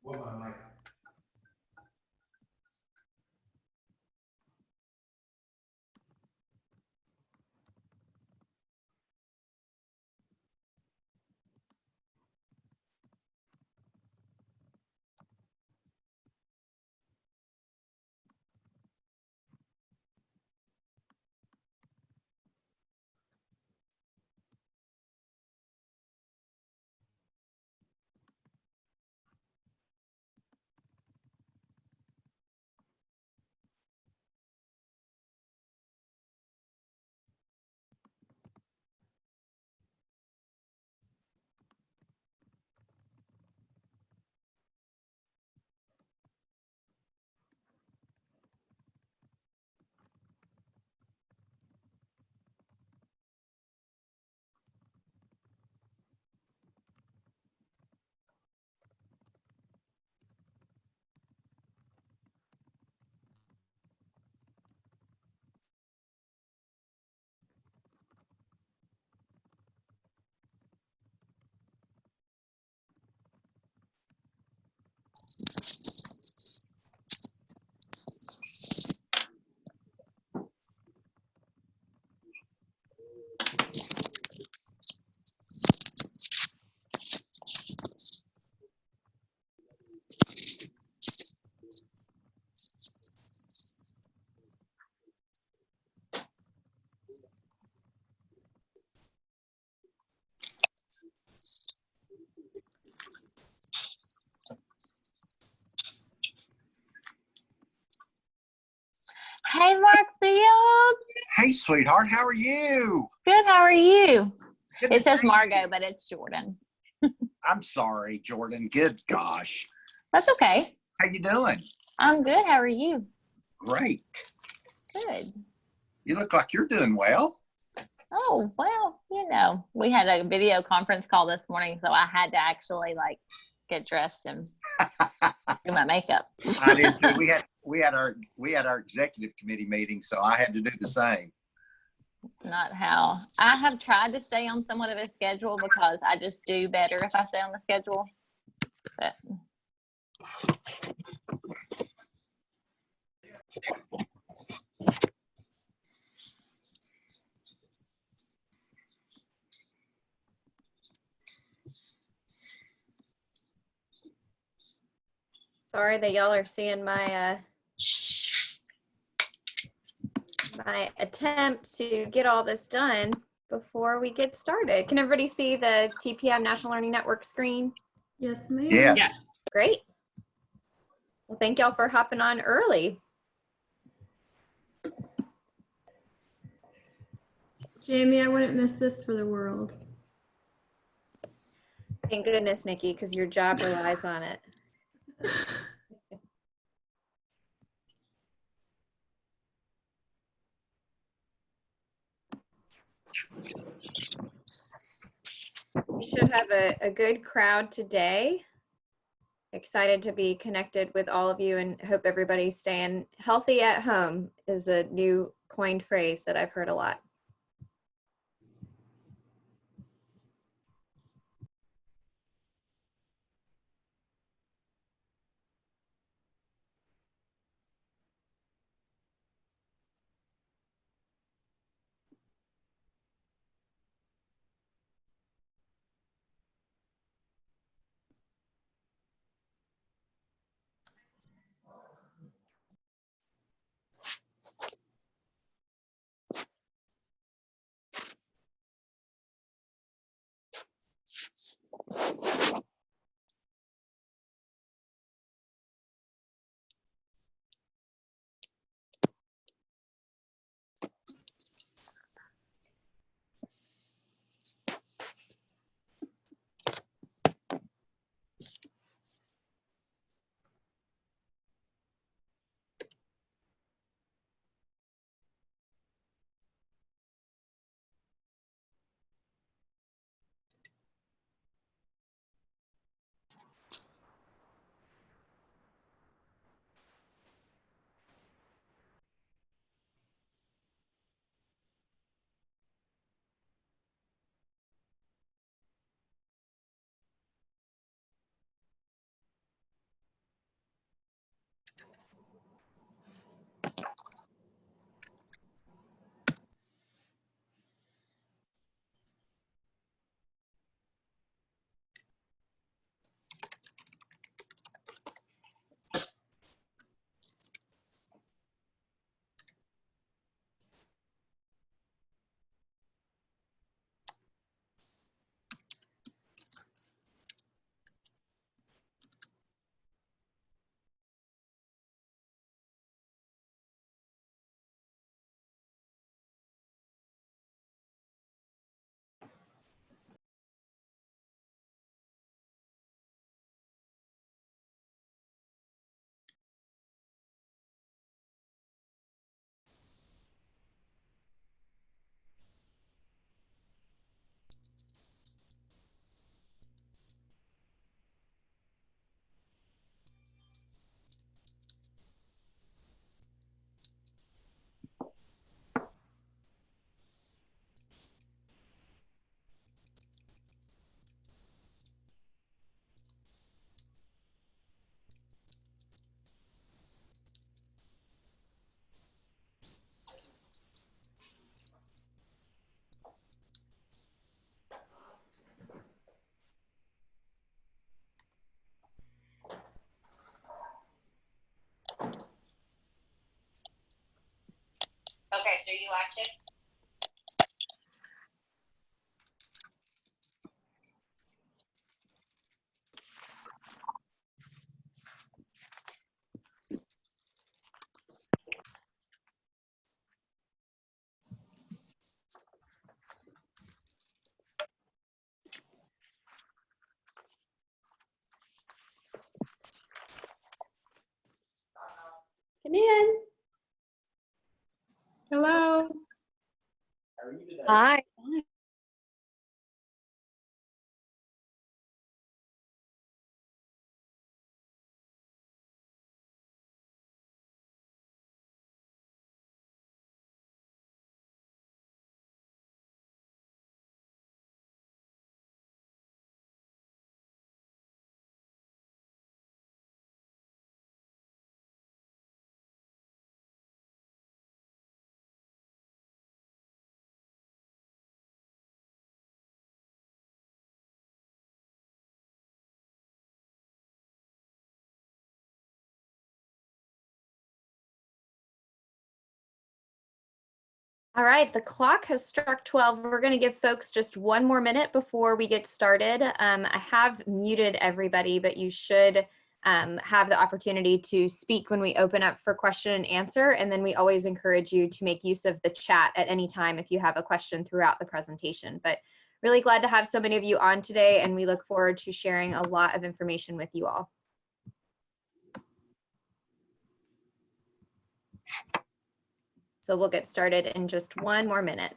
What am I? Hey, Mark Field. Hey, sweetheart, how are you? Good, how are you? Good It says Margot, but it's Jordan. I'm sorry, Jordan. Good gosh. That's okay. How you doing? I'm good. How are you? Great. Good. You look like you're doing well. Oh, well, you know, we had a video conference call this morning, so I had to actually like get dressed and do my makeup. I did too. We had our executive committee meeting, so I had to do the same. Not how I have tried to stay on somewhat of a schedule because I just do better if I stay on the schedule. But sorry that y'all are seeing my my attempt to get all this done before we get started. Can everybody see the TPM National Learning Network screen? Yes, ma'am. Yes. Great. Well, thank y'all for hopping on early. Jamie, I wouldn't miss this for the world. Thank goodness, Nikki, because your job relies on it. We should have a good crowd today. Excited to be connected with all of you and hope everybody's staying healthy at home is a new coined phrase that I've heard a lot. Okay, so you watching? Come in. Hello. How are you today? Hi. All right, the clock has struck 12. We're going to give folks just one more minute before we get started. I have muted everybody, but you should have the opportunity to speak when we open up for question and answer. And then we always encourage you to make use of the chat at any time if you have a question throughout the presentation. But really glad to have so many of you on today, and we look forward to sharing a lot of information with you all. So we'll get started in just one more minute.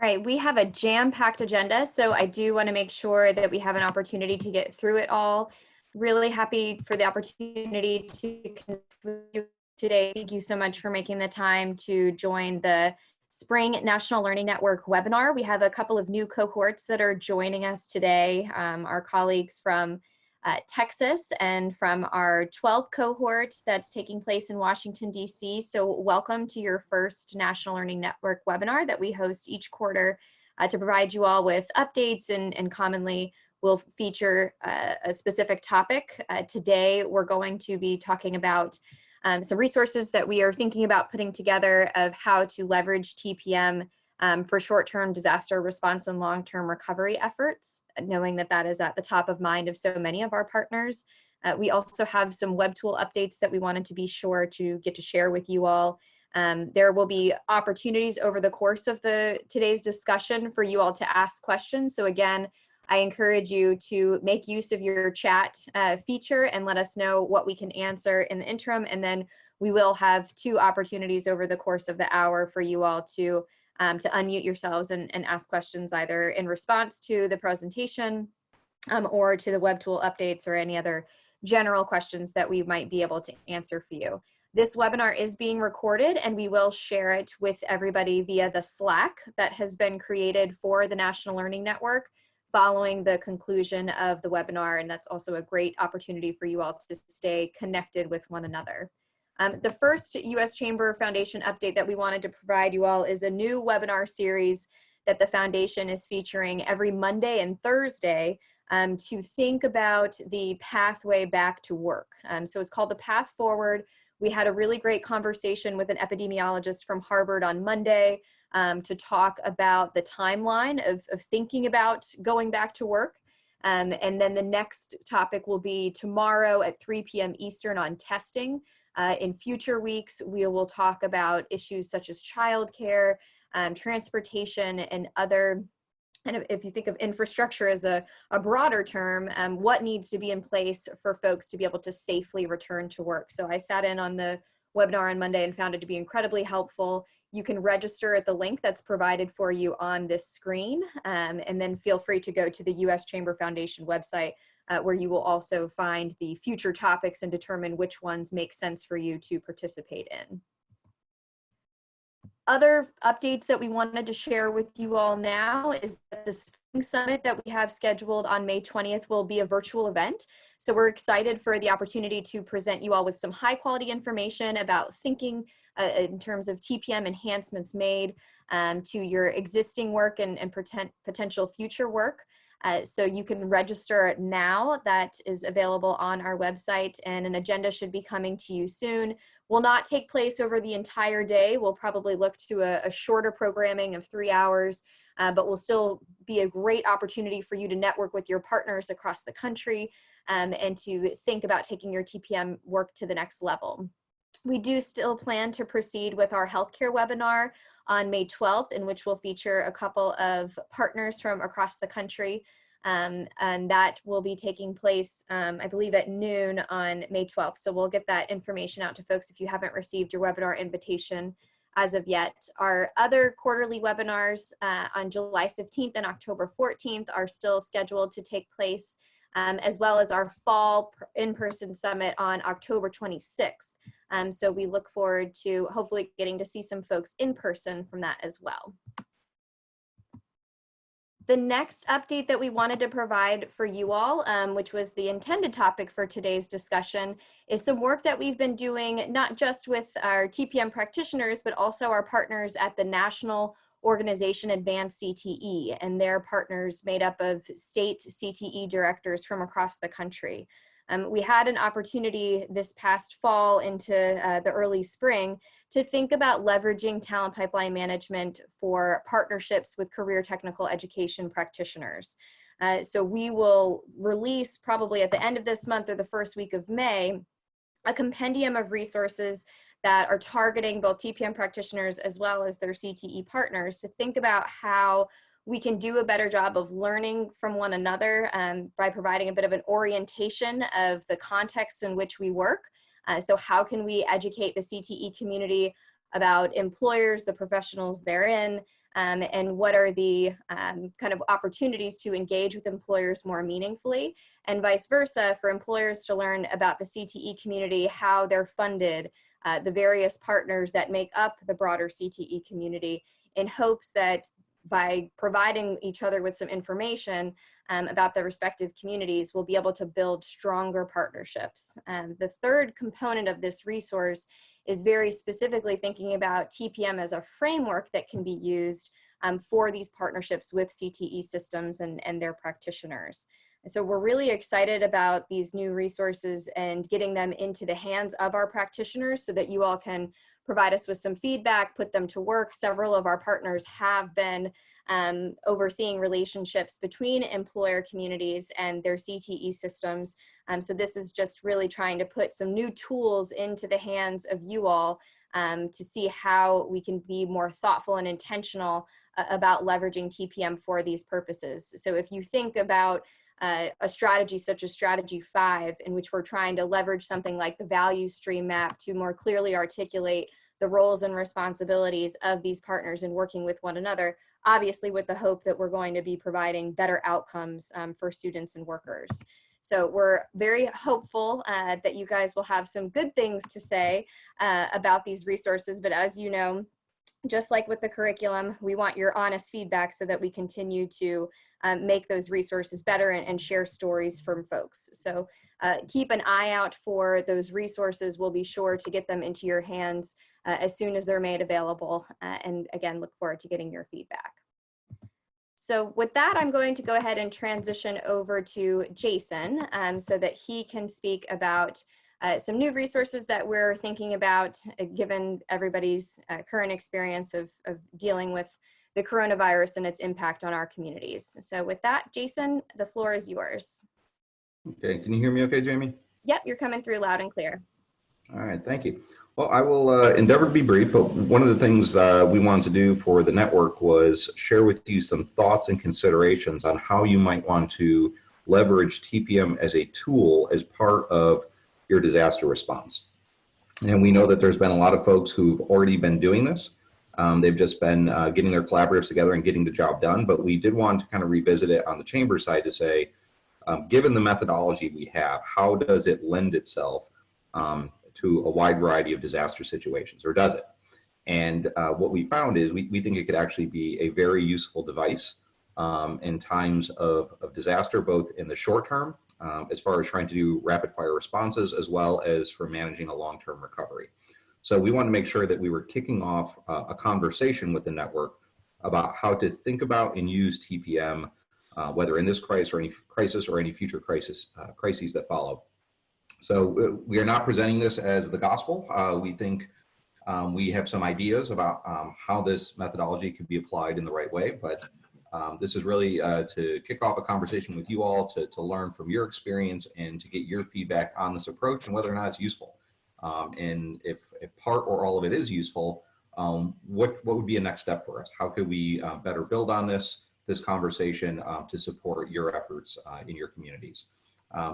All right, we have a jam-packed agenda, so I do want to make sure that we have an opportunity to get through it all. Really happy for the opportunity to connect with you today. Thank you so much for making the time to join the Spring National Learning Network webinar. We have a couple of new cohorts that are joining us today, our colleagues from Texas and from our 12th cohort that's taking place in Washington, D.C. So welcome to your first National Learning Network webinar that we host each quarter to provide you all with updates, and commonly we'll feature a specific topic. Today we're going to be talking about some resources that we are thinking about putting together of how to leverage TPM for short-term disaster response and long-term recovery efforts, knowing that that is at the top of mind of so many of our partners. We also have some web tool updates that we wanted to be sure to get to share with you all. There will be opportunities over the course of today's discussion for you all to ask questions. So again, I encourage you to make use of your chat feature and let us know what we can answer in the interim. And then we will have 2 opportunities over the course of the hour for you all to unmute yourselves and ask questions either in response to the presentation or to the web tool updates or any other general questions that we might be able to answer for you. This webinar is being recorded, and we will share it with everybody via the Slack that has been created for the National Learning Network following the conclusion of the webinar, and that's also a great opportunity for you all to stay connected with one another. The first U.S. Chamber Foundation update that we wanted to provide you all is a new webinar series that the foundation is featuring every Monday and Thursday to think about the pathway back to work. So it's called The Path Forward. We had a really great conversation with an epidemiologist from Harvard on Monday to talk about the timeline of thinking about going back to work. And then the next topic will be tomorrow at 3 p.m. Eastern on testing. In future weeks, we will talk about issues such as childcare, transportation, and other. And if you think of infrastructure as a broader term, what needs to be in place for folks to be able to safely return to work. So I sat in on the webinar on Monday and found it to be incredibly helpful. You can register at the link that's provided for you on this screen, and then feel free to go to the U.S. Chamber Foundation website, where you will also find the future topics and determine which ones make sense for you to participate in. Other updates that we wanted to share with you all now is that the Spring Summit that we have scheduled on May 20th will be a virtual event. So we're excited for the opportunity to present you all with some high quality information about thinking in terms of TPM enhancements made to your existing work and potential future work. So you can register now. That is available on our website, and an agenda should be coming to you soon. Will not take place over the entire day. We'll probably look to a shorter programming of 3 hours, but will still be a great opportunity for you to network with your partners across the country and to think about taking your TPM work to the next level. We do still plan to proceed with our healthcare webinar on May 12th, in which we'll feature a couple of partners from across the country. And that will be taking place, I believe, at noon on May 12th. So we'll get that information out to folks if you haven't received your webinar invitation as of yet. Our other quarterly webinars on July 15th and October 14th are still scheduled to take place, as well as our fall in-person summit on October 26th. So we look forward to hopefully getting to see some folks in person from that as well. The next update that we wanted to provide for you all, which was the intended topic for today's discussion, is some work that we've been doing, not just with our TPM practitioners, but also our partners at the National Organization Advanced CTE, and their partners made up of state CTE directors from across the country. We had an opportunity this past fall into the early spring to think about leveraging talent pipeline management for partnerships with career technical education practitioners. So we will release probably at the end of this month or the first week of May, a compendium of resources that are targeting both TPM practitioners as well as their CTE partners to think about how we can do a better job of learning from one another by providing a bit of an orientation of the context in which we work. So how can we educate the CTE community about employers, the professionals therein, and what are the kind of opportunities to engage with employers more meaningfully, and vice versa for employers to learn about the CTE community, how they're funded, the various partners that make up the broader CTE community, in hopes that by providing each other with some information about the respective communities, we'll be able to build stronger partnerships. The third component of this resource is very specifically thinking about TPM as a framework that can be used for these partnerships with CTE systems and their practitioners. And so we're really excited about these new resources and getting them into the hands of our practitioners so that you all can provide us with some feedback, put them to work. Several of our partners have been overseeing relationships between employer communities and their CTE systems. So this is just really trying to put some new tools into the hands of you all to see how we can be more thoughtful and intentional about leveraging TPM for these purposes. So if you think about a strategy such as strategy 5, in which we're trying to leverage something like the value stream map to more clearly articulate the roles and responsibilities of these partners in working with one another, obviously with the hope that we're going to be providing better outcomes for students and workers. So we're very hopeful that you guys will have some good things to say about these resources, but as you know, just like with the curriculum, we want your honest feedback so that we continue to make those resources better and share stories from folks. So keep an eye out for those resources. We'll be sure to get them into your hands as soon as they're made available. And again, look forward to getting your feedback. So with that, I'm going to go ahead and transition over to Jason so that he can speak about some new resources that we're thinking about, given everybody's current experience of dealing with the coronavirus and its impact on our communities. So with that, Jason, the floor is yours. Okay, can you hear me okay, Jamie? Yep, you're coming through loud and clear. All right, thank you. Well, I will endeavor to be brief, but one of the things we wanted to do for the network was share with you some thoughts and considerations on how you might want to leverage TPM as a tool as part of your disaster response. And we know that there's been a lot of folks who've already been doing this. They've just been getting their collaborators together and getting the job done, but we did want to kind of revisit it on the chamber side to say, given the methodology we have, how does it lend itself to a wide variety of disaster situations, or does it? And what we found is we think it could actually be a very useful device in times of disaster, both in the short term, as far as trying to do rapid fire responses, as well as for managing a long-term recovery. So we want to make sure that we were kicking off a conversation with the network about how to think about and use TPM, whether in this crisis or any future crises that follow. So we are not presenting this as the gospel. We think we have some ideas about how this methodology can be applied in the right way, but this is really to kick off a conversation with you all to learn from your experience and to get your feedback on this approach and whether or not it's useful. And if part or all of it is useful, what would be a next step for us? How could we better build on this conversation to support your efforts in your communities?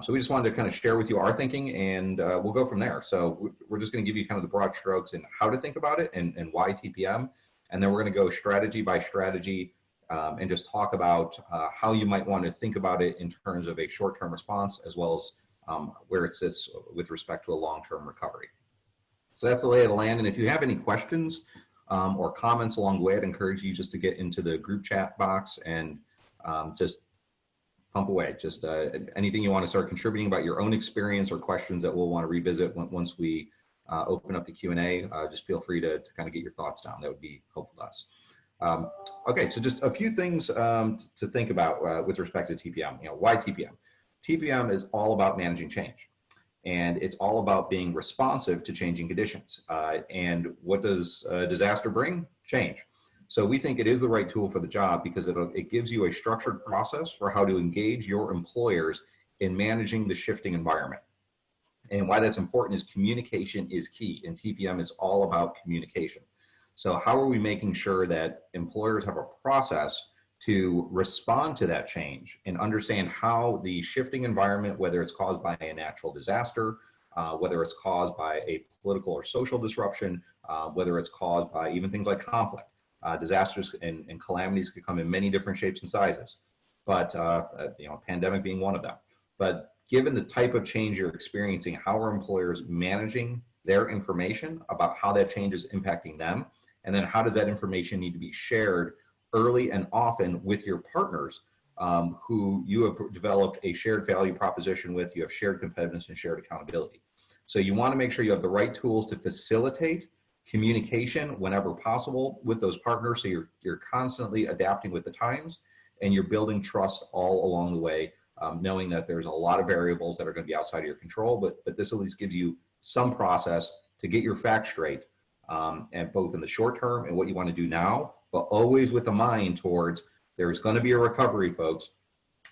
So we just wanted to kind of share with you our thinking, and we'll go from there. So we're just going to give you kind of the broad strokes and how to think about it and why TPM. And then we're going to go strategy by strategy and just talk about how you might want to think about it in terms of a short-term response, as well as where it sits with respect to a long-term recovery. So that's the lay of the land. And if you have any questions or comments along the way, I'd encourage you just to get into the group chat box and just pump away. Just anything you want to start contributing about your own experience or questions that we'll want to revisit once we open up the Q&A, just feel free to kind of get your thoughts down. That would be helpful to us. Okay, so just a few things to think about with respect to TPM. Why TPM? TPM is all about managing change, and it's all about being responsive to changing conditions. And what does disaster bring? Change. So we think it is the right tool for the job because it gives you a structured process for how to engage your employers in managing the shifting environment. And why that's important is communication is key, and TPM is all about communication. So how are we making sure that employers have a process to respond to that change and understand how the shifting environment, whether it's caused by a natural disaster, whether it's caused by a political or social disruption, whether it's caused by even things like conflict. Disasters and calamities could come in many different shapes and sizes, but pandemic being one of them. But given the type of change you're experiencing, how are employers managing their information about how that change is impacting them? And then how does that information need to be shared early and often with your partners who you have developed a shared value proposition with, you have shared competitiveness and shared accountability. So you want to make sure you have the right tools to facilitate communication whenever possible with those partners. So you're constantly adapting with the times and you're building trust all along the way, knowing that there's a lot of variables that are going to be outside of your control, but this at least gives you some process to get your facts straight, and both in the short term and what you want to do now, but always with a mind towards there's going to be a recovery, folks,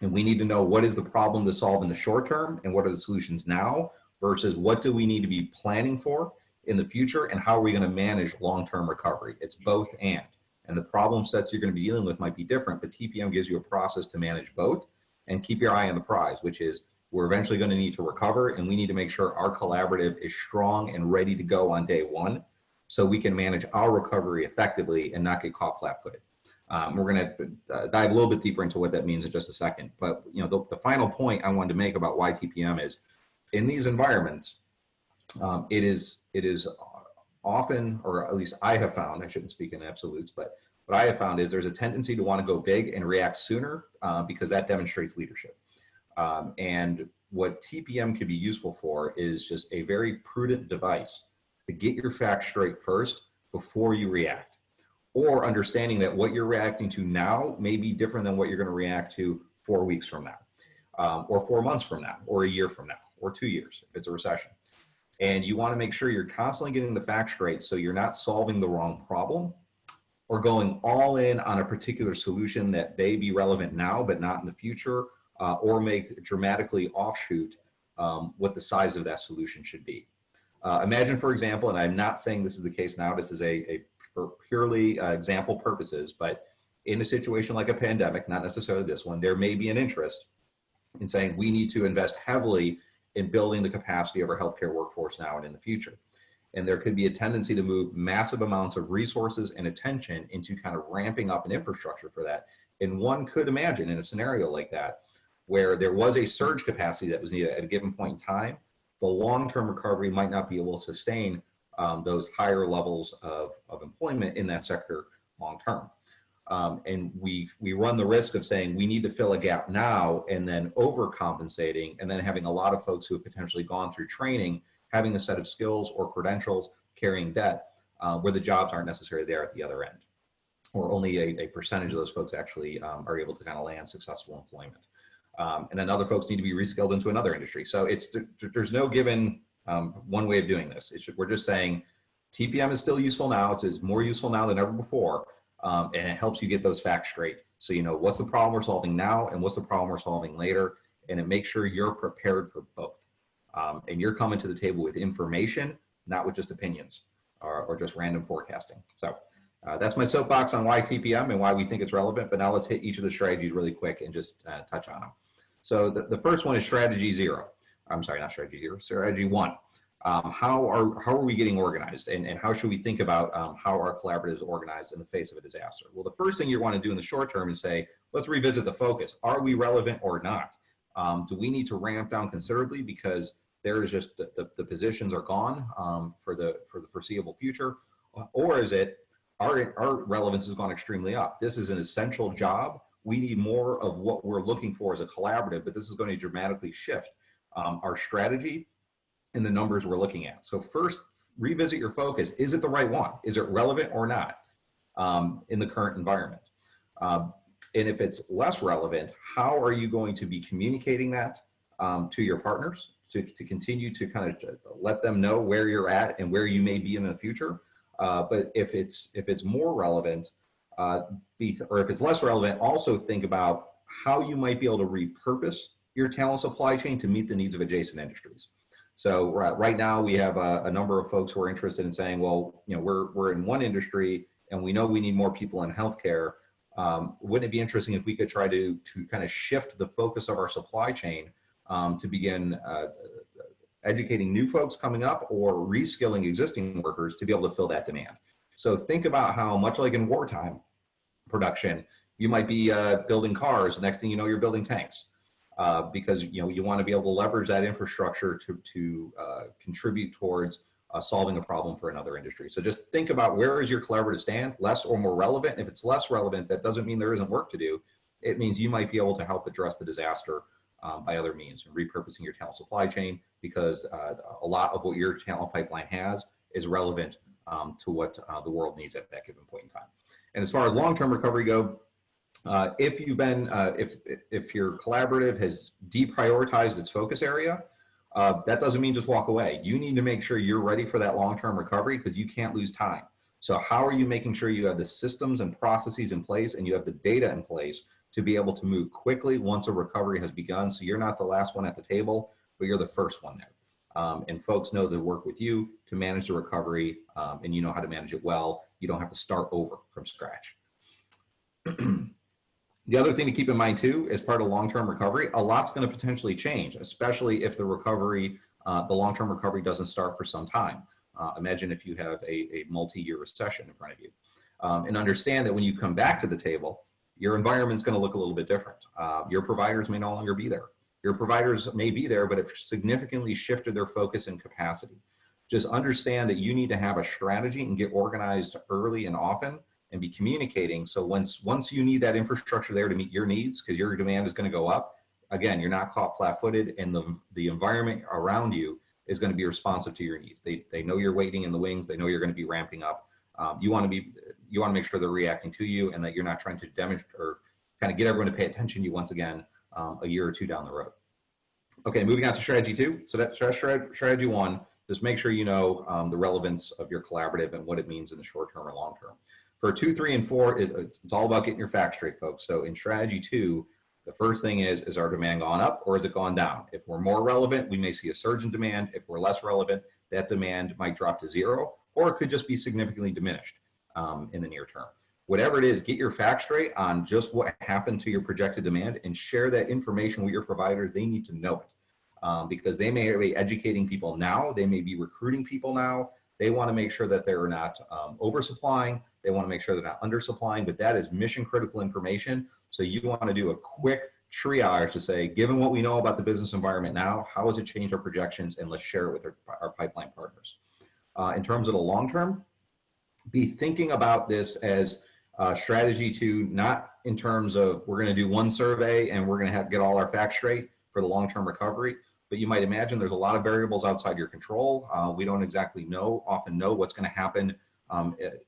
and we need to know what is the problem to solve in the short term and what are the solutions now versus what do we need to be planning for in the future and how are we going to manage long-term recovery. It's both and the problem sets you're going to be dealing with might be different, but TPM gives you a process to manage both and keep your eye on the prize, which is we're eventually going to need to recover and we need to make sure our collaborative is strong and ready to go on day one so we can manage our recovery effectively and not get caught flat-footed. We're going to dive a little bit deeper into what that means in just a second. But the final point I wanted to make about why TPM is in these environments, it is often, or at least I have found, I shouldn't speak in absolutes, but what I have found is there's a tendency to want to go big and react sooner because that demonstrates leadership. And what TPM could be useful for is just a very prudent device to get your facts straight first before you react, or understanding that what you're reacting to now may be different than what you're going to react to 4 weeks from now, or 4 months from now, or a year from now, or 2 years if it's a recession. And you want to make sure you're constantly getting the facts straight so you're not solving the wrong problem or going all in on a particular solution that may be relevant now but not in the future, or may dramatically offshoot what the size of that solution should be. Imagine, for example, and I'm not saying this is the case now, this is a for purely example purposes, but in a situation like a pandemic, not necessarily this one, there may be an interest in saying we need to invest heavily in building the capacity of our healthcare workforce now and in the future. And there could be a tendency to move massive amounts of resources and attention into kind of ramping up an infrastructure for that. And one could imagine in a scenario like that, where there was a surge capacity that was needed at a given point in time, the long-term recovery might not be able to sustain those higher levels of employment in that sector long-term. And we run the risk of saying we need to fill a gap now and then overcompensating and then having a lot of folks who have potentially gone through training, having a set of skills or credentials, carrying debt, where the jobs aren't necessarily there at the other end, or only a percentage of those folks actually are able to kind of land successful employment. And then other folks need to be reskilled into another industry. So there's no given one way of doing this. We're just saying TPM is still useful now. It's more useful now than ever before. And it helps you get those facts straight. So you know what's the problem we're solving now and what's the problem we're solving later, and it makes sure you're prepared for both. And you're coming to the table with information, not with just opinions or just random forecasting. So that's my soapbox on why TPM and why we think it's relevant. But now let's hit each of the strategies really quick and just touch on them. So the first one is strategy zero. I'm sorry, not strategy zero, strategy one. How are we getting organized, and how should we think about how our collaborative is organized in the face of a disaster? Well, the first thing you want to do in the short term is say, let's revisit the focus. Are we relevant or not? Do we need to ramp down considerably because there is just the positions are gone for the foreseeable future, or is it our relevance has gone extremely up? This is an essential job. We need more of what we're looking for as a collaborative, but this is going to dramatically shift our strategy and the numbers we're looking at. So first, revisit your focus. Is it the right one? Is it relevant or not in the current environment? And if it's less relevant, how are you going to be communicating that to your partners to continue to kind of let them know where you're at and where you may be in the future? But if it's more relevant, or if it's less relevant, also think about how you might be able to repurpose your talent supply chain to meet the needs of adjacent industries. So right now we have a number of folks who are interested in saying, well, you know, we're in one industry and we know we need more people in healthcare. Wouldn't it be interesting if we could try to kind of shift the focus of our supply chain to begin educating new folks coming up or reskilling existing workers to be able to fill that demand? So think about how much like in wartime production, you might be building cars. The next thing you know, you're building tanks. Because you want to be able to leverage that infrastructure to contribute towards solving a problem for another industry. So just think about where is your collaborative stand, less or more relevant. If it's less relevant, that doesn't mean there isn't work to do. It means you might be able to help address the disaster by other means and repurposing your talent supply chain, because a lot of what your talent pipeline has is relevant to what the world needs at that given point in time. And as far as long-term recovery go, if your collaborative has deprioritized its focus area, that doesn't mean just walk away. You need to make sure you're ready for that long-term recovery, because you can't lose time. So how are you making sure you have the systems and processes in place and you have the data in place to be able to move quickly once a recovery has begun? So you're not the last one at the table, but you're the first one there. And folks know to work with you to manage the recovery, and you know how to manage it well. You don't have to start over from scratch. The other thing to keep in mind too, as part of long-term recovery, a lot's going to potentially change, especially if the recovery, the long-term recovery doesn't start for some time. Imagine if you have a multi-year recession in front of you. And understand that when you come back to the table, your environment's going to look a little bit different. Your providers may no longer be there. Your providers may be there, but have significantly shifted their focus and capacity. Just understand that you need to have a strategy and get organized early and often, and be communicating. So once you need that infrastructure there to meet your needs, because your demand is going to go up, again, you're not caught flat-footed, and the environment around you is going to be responsive to your needs. They know you're waiting in the wings. They know you're going to be ramping up. You want to make sure they're reacting to you, and that you're not trying to demonstrate or kind of get everyone to pay attention to you once again a year or two down the road. Okay, moving on to strategy two. So that's strategy one. Just make sure you know the relevance of your collaborative and what it means in the short term or long term. For 2, 3, and 4, it's all about getting your facts straight, folks. So in strategy 2, the first thing is our demand gone up or has it gone down? If we're more relevant, we may see a surge in demand. If we're less relevant, that demand might drop to zero, or it could just be significantly diminished in the near term. Whatever it is, get your facts straight on just what happened to your projected demand and share that information with your providers. They need to know it because they may be educating people now. They may be recruiting people now. They want to make sure that they're not oversupplying. They want to make sure they're not undersupplying, but that is mission critical information. So you want to do a quick triage to say, given what we know about the business environment now, how has it changed our projections? And let's share it with our pipeline partners. In terms of the long term, be thinking about this as strategy to not in terms of we're going to do one survey and we're going to get all our facts straight for the long-term recovery, but you might imagine there's a lot of variables outside your control. We don't exactly often know what's going to happen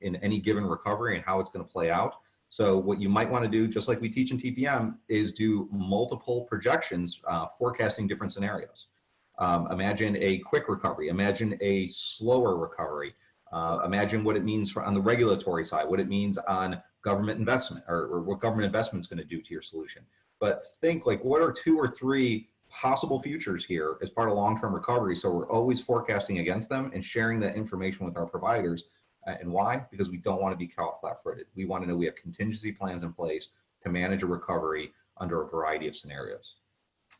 in any given recovery and how it's going to play out. So what you might want to do, just like we teach in TPM, is do multiple projections, forecasting different scenarios. Imagine a quick recovery, imagine a slower recovery. Imagine what it means on the regulatory side, what it means on government investment, or what government investment is going to do to your solution. But think like, what are 2 or 3 possible futures here as part of long-term recovery? So we're always forecasting against them and sharing that information with our providers. And why? Because we don't want to be caught flat-footed. We want to know we have contingency plans in place to manage a recovery under a variety of scenarios.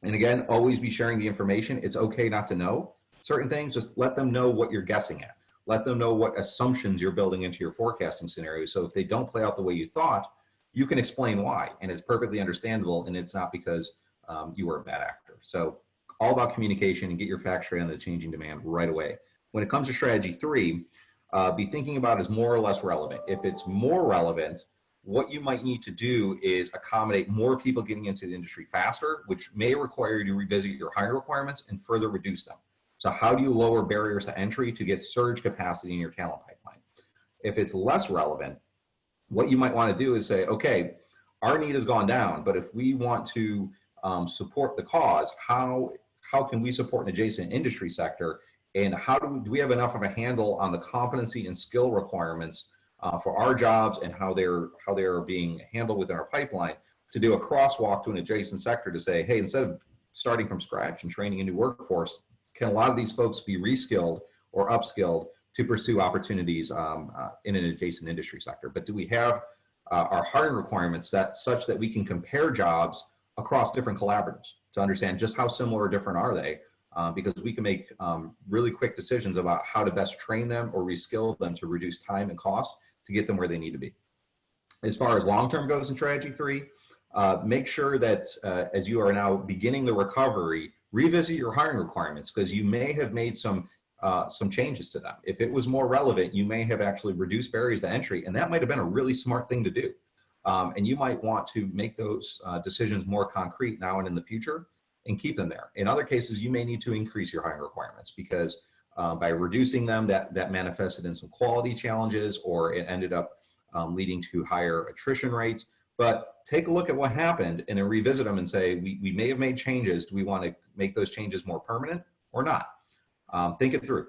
And again, always be sharing the information. It's okay not to know certain things. Just let them know what you're guessing at. Let them know what assumptions you're building into your forecasting scenario. So if they don't play out the way you thought, you can explain why. And it's perfectly understandable. And it's not because you were a bad actor. So all about communication and get your facts straight on the changing demand right away. When it comes to strategy 3, be thinking about is more or less relevant. If it's more relevant, what you might need to do is accommodate more people getting into the industry faster, which may require you to revisit your hiring requirements and further reduce them. So how do you lower barriers to entry to get surge capacity in your talent pipeline? If it's less relevant, what you might want to do is say, okay, our need has gone down, but if we want to support the cause, how can we support an adjacent industry sector? And how do we have enough of a handle on the competency and skill requirements for our jobs and how they're being handled within our pipeline to do a crosswalk to an adjacent sector to say, hey, instead of starting from scratch and training a new workforce, can a lot of these folks be reskilled or upskilled to pursue opportunities in an adjacent industry sector? But do we have our hiring requirements set such that we can compare jobs across different collaboratives to understand just how similar or different are they? Because we can make really quick decisions about how to best train them or reskill them to reduce time and cost to get them where they need to be. As far as long-term goes in strategy 3, make sure that as you are now beginning the recovery, revisit your hiring requirements because you may have made some changes to them. If it was more relevant, you may have actually reduced barriers to entry, and that might have been a really smart thing to do. And you might want to make those decisions more concrete now and in the future and keep them there. In other cases, you may need to increase your hiring requirements because by reducing them, that manifested in some quality challenges or it ended up leading to higher attrition rates. But take a look at what happened and then revisit them and say, we may have made changes. Do we want to make those changes more permanent or not? Think it through.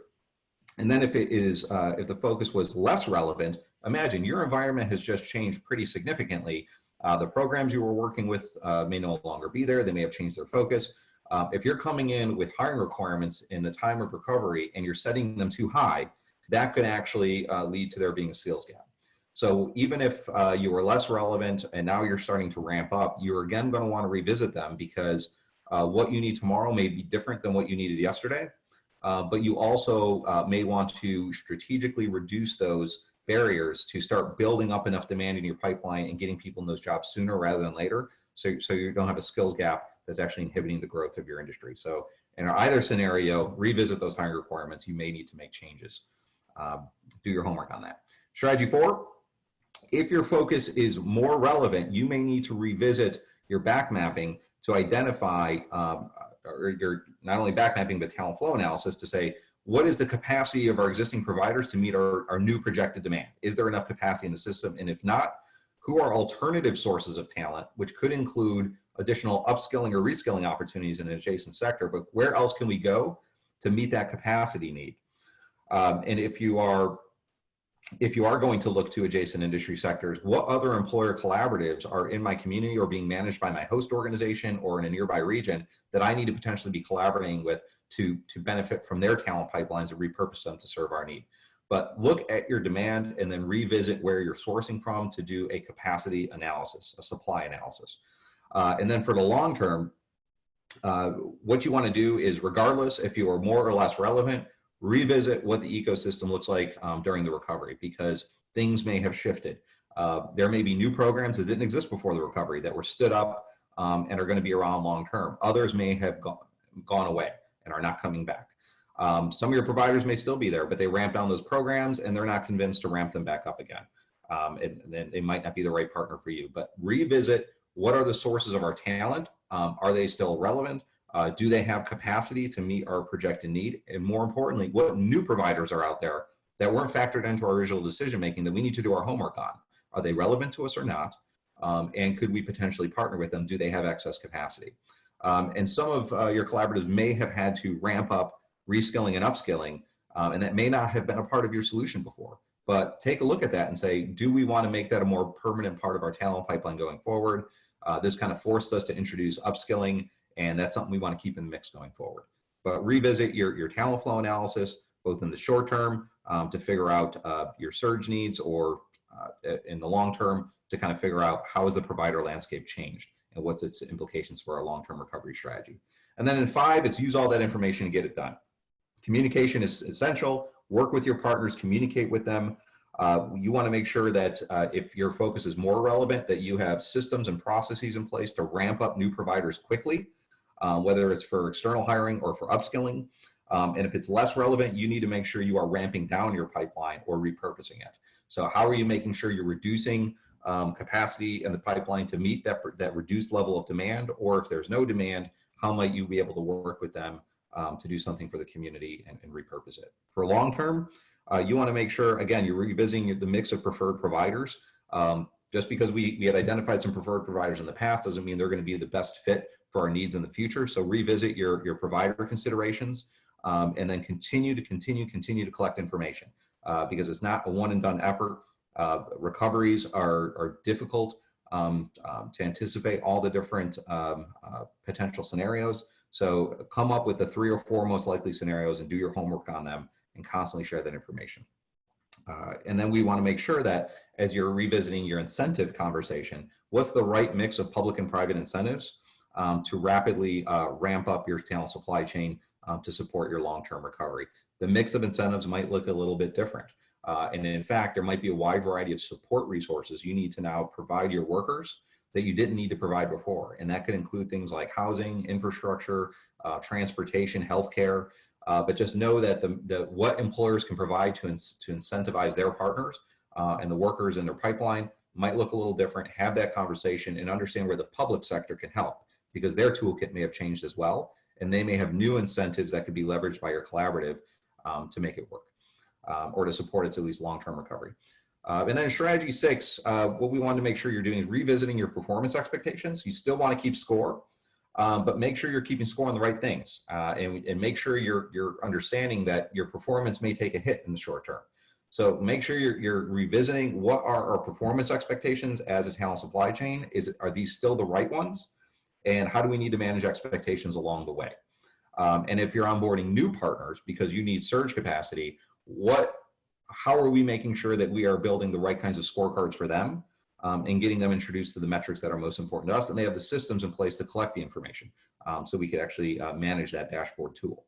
And then if the focus was less relevant, imagine your environment has just changed pretty significantly. The programs you were working with may no longer be there. They may have changed their focus. If you're coming in with hiring requirements in the time of recovery and you're setting them too high, that could actually lead to there being a skills gap. So even if you were less relevant and now you're starting to ramp up, you're again going to want to revisit them because what you need tomorrow may be different than what you needed yesterday. But you also may want to strategically reduce those barriers to start building up enough demand in your pipeline and getting people in those jobs sooner rather than later. So you don't have a skills gap that's actually inhibiting the growth of your industry. So in either scenario, revisit those hiring requirements. You may need to make changes. Do your homework on that. Strategy 4, if your focus is more relevant, you may need to revisit your back mapping to identify, or your not only back mapping, but talent flow analysis to say, what is the capacity of our existing providers to meet our new projected demand? Is there enough capacity in the system? And if not, who are alternative sources of talent, which could include additional upskilling or reskilling opportunities in an adjacent sector, but where else can we go to meet that capacity need? And if you are going to look to adjacent industry sectors, what other employer collaboratives are in my community or being managed by my host organization or in a nearby region that I need to potentially be collaborating with to benefit from their talent pipelines and repurpose them to serve our need. But look at your demand and then revisit where you're sourcing from to do a capacity analysis, a supply analysis. And then for the long term, what you want to do is, regardless if you are more or less relevant, revisit what the ecosystem looks like during the recovery, because things may have shifted. There may be new programs that didn't exist before the recovery that were stood up and are going to be around long term. Others may have gone away and are not coming back. Some of your providers may still be there, but they ramp down those programs and they're not convinced to ramp them back up again. And then they might not be the right partner for you. But revisit, what are the sources of our talent? Are they still relevant? Do they have capacity to meet our projected need? And more importantly, what new providers are out there that weren't factored into our original decision making that we need to do our homework on? Are they relevant to us or not? And could we potentially partner with them? Do they have excess capacity? And some of your collaboratives may have had to ramp up reskilling and upskilling, and that may not have been a part of your solution before. But take a look at that and say, do we want to make that a more permanent part of our talent pipeline going forward? This kind of forced us to introduce upskilling, and that's something we want to keep in the mix going forward. But revisit your talent flow analysis, both in the short term to figure out your surge needs, or in the long term to kind of figure out how has the provider landscape changed and what's its implications for our long-term recovery strategy. And then in 5, it's use all that information and get it done. Communication is essential. Work with your partners, communicate with them. You want to make sure that if your focus is more relevant, that you have systems and processes in place to ramp up new providers quickly, whether it's for external hiring or for upskilling. And if it's less relevant, you need to make sure you are ramping down your pipeline or repurposing it. So how are you making sure you're reducing capacity in the pipeline to meet that reduced level of demand? Or if there's no demand, how might you be able to work with them to do something for the community and repurpose it? For long term, you want to make sure, again, you're revisiting the mix of preferred providers. Just because we had identified some preferred providers in the past doesn't mean they're going to be the best fit for our needs in the future. So revisit your provider considerations, and then continue to collect information, because it's not a one and done effort. Recoveries are difficult to anticipate all the different potential scenarios. So come up with the 3 or 4 most likely scenarios and do your homework on them and constantly share that information. And then we want to make sure that as you're revisiting your incentive conversation, what's the right mix of public and private incentives to rapidly ramp up your talent supply chain to support your long-term recovery. The mix of incentives might look a little bit different. And in fact, there might be a wide variety of support resources you need to now provide your workers that you didn't need to provide before. And that could include things like housing, infrastructure, transportation, healthcare. But just know that what employers can provide to incentivize their partners and the workers in their pipeline might look a little different. Have that conversation and understand where the public sector can help, because their toolkit may have changed as well. And they may have new incentives that could be leveraged by your collaborative to make it work. Or to support its at least long-term recovery. And then in strategy 6, what we want to make sure you're doing is revisiting your performance expectations. You still want to keep score, but make sure you're keeping score on the right things, and make sure you're understanding that your performance may take a hit in the short term. So make sure you're revisiting what are our performance expectations as a talent supply chain. Are these still the right ones? And how do we need to manage expectations along the way? And if you're onboarding new partners because you need surge capacity, how are we making sure that we are building the right kinds of scorecards for them and getting them introduced to the metrics that are most important to us, and they have the systems in place to collect the information so we could actually manage that dashboard tool.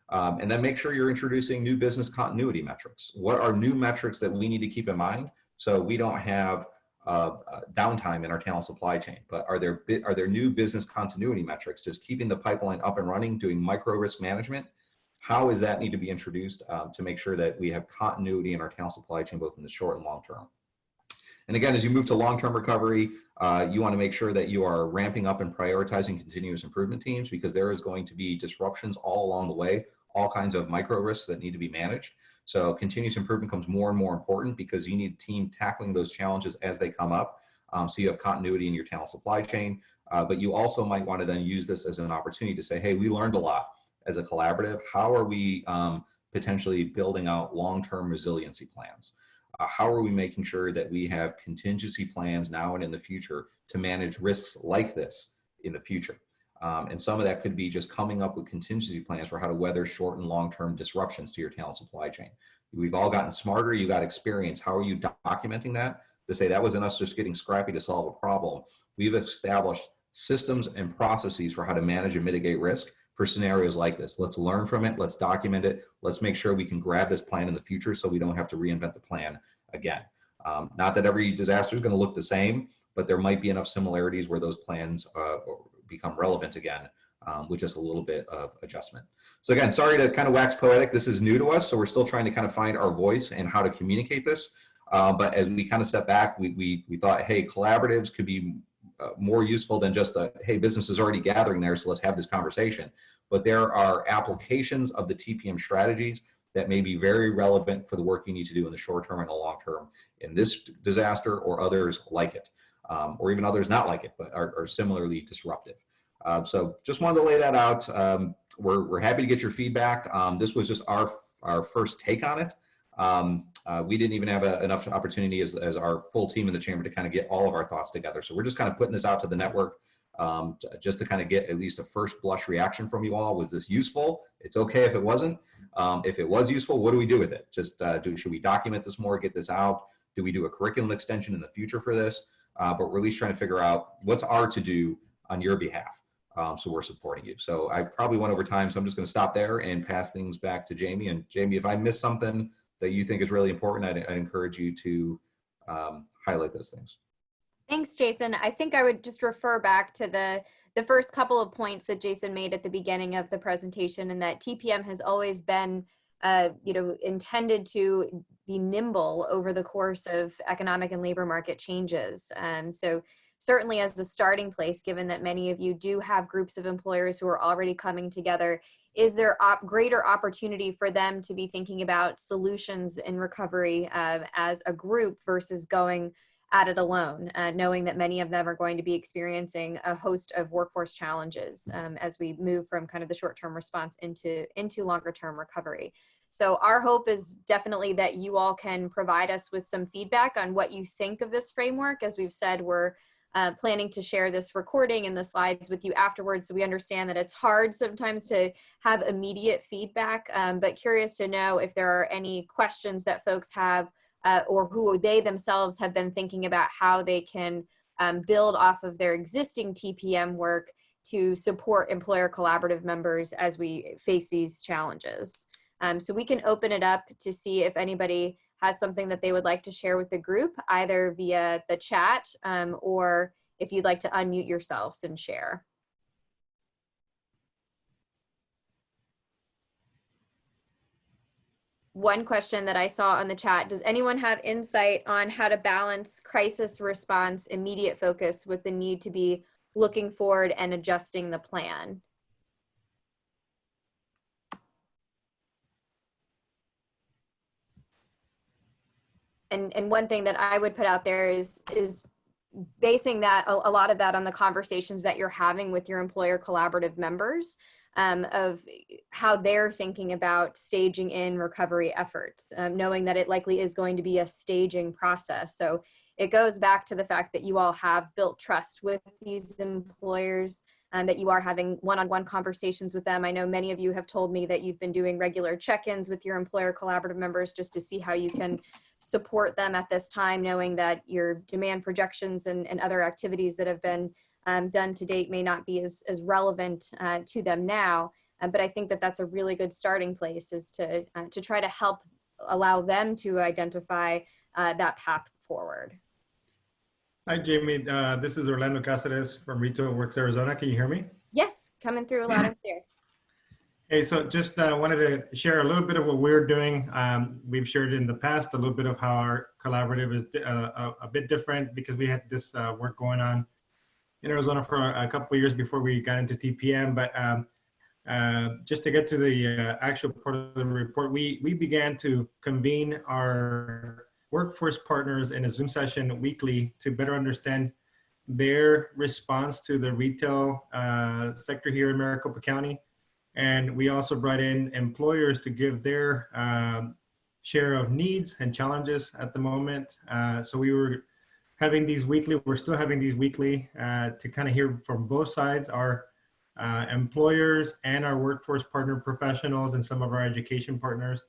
And then make sure you're introducing new business continuity metrics. What are new metrics that we need to keep in mind so we don't have downtime in our talent supply chain? But are there new business continuity metrics, just keeping the pipeline up and running, doing micro risk management? How does that need to be introduced to make sure that we have continuity in our talent supply chain, both in the short and long term? And again, as you move to long-term recovery, you want to make sure that you are ramping up and prioritizing continuous improvement teams, because there is going to be disruptions all along the way, all kinds of micro risks that need to be managed. So continuous improvement becomes more and more important because you need a team tackling those challenges as they come up. So you have continuity in your talent supply chain, but you also might want to then use this as an opportunity to say, hey, we learned a lot as a collaborative. How are we potentially building out long-term resiliency plans? How are we making sure that we have contingency plans now and in the future to manage risks like this in the future? And some of that could be just coming up with contingency plans for how to weather short and long-term disruptions to your talent supply chain. We've all gotten smarter. You got experience. How are you documenting that to say that wasn't us just getting scrappy to solve a problem? We've established systems and processes for how to manage and mitigate risk for scenarios like this. Let's learn from it. Let's document it. Let's make sure we can grab this plan in the future so we don't have to reinvent the plan again. Not that every disaster is going to look the same, but there might be enough similarities where those plans become relevant again with just a little bit of adjustment. So again, sorry to kind of wax poetic. This is new to us, so we're still trying to kind of find our voice and how to communicate this. But as we kind of step back, we thought, hey, collaboratives could be more useful than just a, hey, business is already gathering there, so let's have this conversation. But there are applications of the TPM strategies that may be very relevant for the work you need to do in the short term and the long term in this disaster or others like it, or even others not like it, but are similarly disruptive. So just wanted to lay that out. We're happy to get your feedback. This was just our first take on it. We didn't even have enough opportunity as our full team in the chamber to kind of get all of our thoughts together. So we're just kind of putting this out to the network just to kind of get at least a first blush reaction from you all. Was this useful? It's okay if it wasn't. If it was useful, what do we do with it? Just should we document this more, get this out? Do we do a curriculum extension in the future for this? But we're at least trying to figure out what's our to do on your behalf. So we're supporting you. So I probably went over time, so I'm just going to stop there and pass things back to Jamie. And Jamie, if I missed something that you think is really important, I'd encourage you to highlight those things. Thanks, Jason. I think I would just refer back to the first couple of points that Jason made at the beginning of the presentation, and that TPM has always been intended to be nimble over the course of economic and labor market changes. So certainly as the starting place, given that many of you do have groups of employers who are already coming together, is there greater opportunity for them to be thinking about solutions in recovery as a group versus going at it alone, knowing that many of them are going to be experiencing a host of workforce challenges as we move from kind of the short-term response into longer-term recovery. So our hope is definitely that you all can provide us with some feedback on what you think of this framework. As we've said, we're planning to share this recording and the slides with you afterwards, so we understand that it's hard sometimes to have immediate feedback, but curious to know if there are any questions that folks have or who they themselves have been thinking about how they can build off of their existing TPM work to support employer collaborative members as we face these challenges. So we can open it up to see if anybody has something that they would like to share with the group, either via the chat or if you'd like to unmute yourselves and share. One question that I saw on the chat, does anyone have insight on how to balance crisis response, immediate focus with the need to be looking forward and adjusting the plan? And one thing that I would put out there is basing that a lot of that on the conversations that you're having with your employer collaborative members of how they're thinking about staging in recovery efforts, knowing that it likely is going to be a staging process. So it goes back to the fact that you all have built trust with these employers and that you are having one-on-one conversations with them. I know many of you have told me that you've been doing regular check-ins with your employer collaborative members just to see how you can support them at this time, knowing that your demand projections and other activities that have been done to date may not be as relevant to them now. But I think that that's a really good starting place, is to try to help allow them to identify that path forward. Hi, Jamie. This is Orlando Cáceres from Retail Works Arizona. Can you hear me? Yes, coming through loud and clear. Hey, so just wanted to share a little bit of what we're doing. We've shared in the past a little bit of how our collaborative is a bit different because we had this work going on in Arizona for a couple of years before we got into TPM. But just to get to the actual part of the report, we began to convene our workforce partners in a Zoom session weekly to better understand their response to the retail sector here in Maricopa County. And we also brought in employers to give their share of needs and challenges at the moment. So we were having these weekly, we're still having these weekly to kind of hear from both sides. Our employers and our workforce partner professionals and some of our education partners.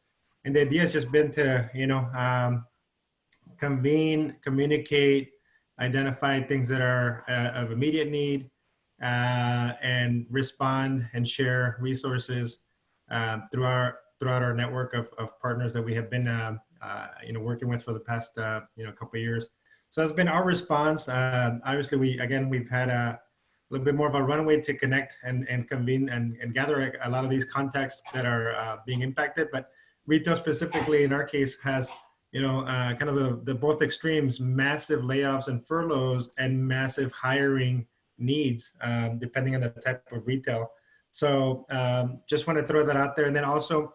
And the idea has just been to, convene, communicate, identify things that are of immediate need, and respond and share resources throughout our network of partners that we have been working with for the past couple of years. So that's been our response. Obviously, we've had a little bit more of a runway to connect and convene and gather a lot of these contacts that are being impacted. But retail specifically, in our case, has kind of the both extremes: massive layoffs and furloughs, and massive hiring needs, depending on the type of retail. So just want to throw that out there. And then also,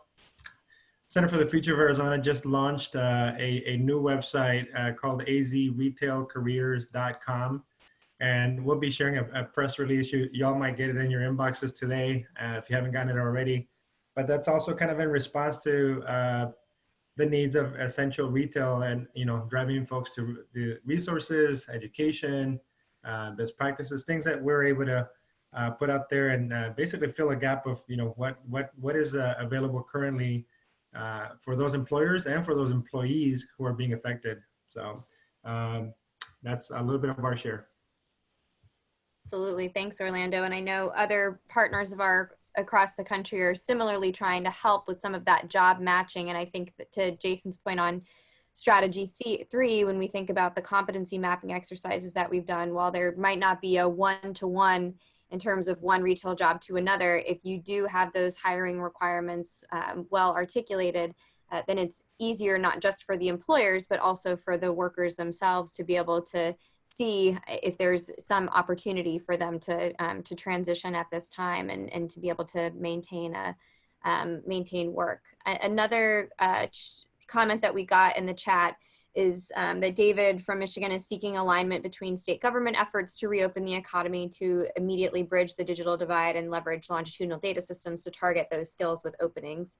Center for the Future of Arizona just launched a new website called azretailcareers.com. And we'll be sharing a press release. Y'all might get it in your inboxes today if you haven't gotten it already. But that's also kind of in response to the needs of essential retail and, driving folks to the resources, education, best practices, things that we're able to put out there and basically fill a gap of, what is available currently for those employers and for those employees who are being affected. So that's a little bit of our share. Absolutely. Thanks, Orlando. And I know other partners of ours across the country are similarly trying to help with some of that job matching. And I think that to Jason's point on strategy 3, when we think about the competency mapping exercises that we've done, while there might not be a one-to-one in terms of one retail job to another, if you do have those hiring requirements well articulated, then it's easier not just for the employers, but also for the workers themselves to be able to see if there's some opportunity for them to transition at this time and to be able to maintain work. Another comment that we got in the chat is that David from Michigan is seeking alignment between state government efforts to reopen the economy to immediately bridge the digital divide and leverage longitudinal data systems to target those skills with openings.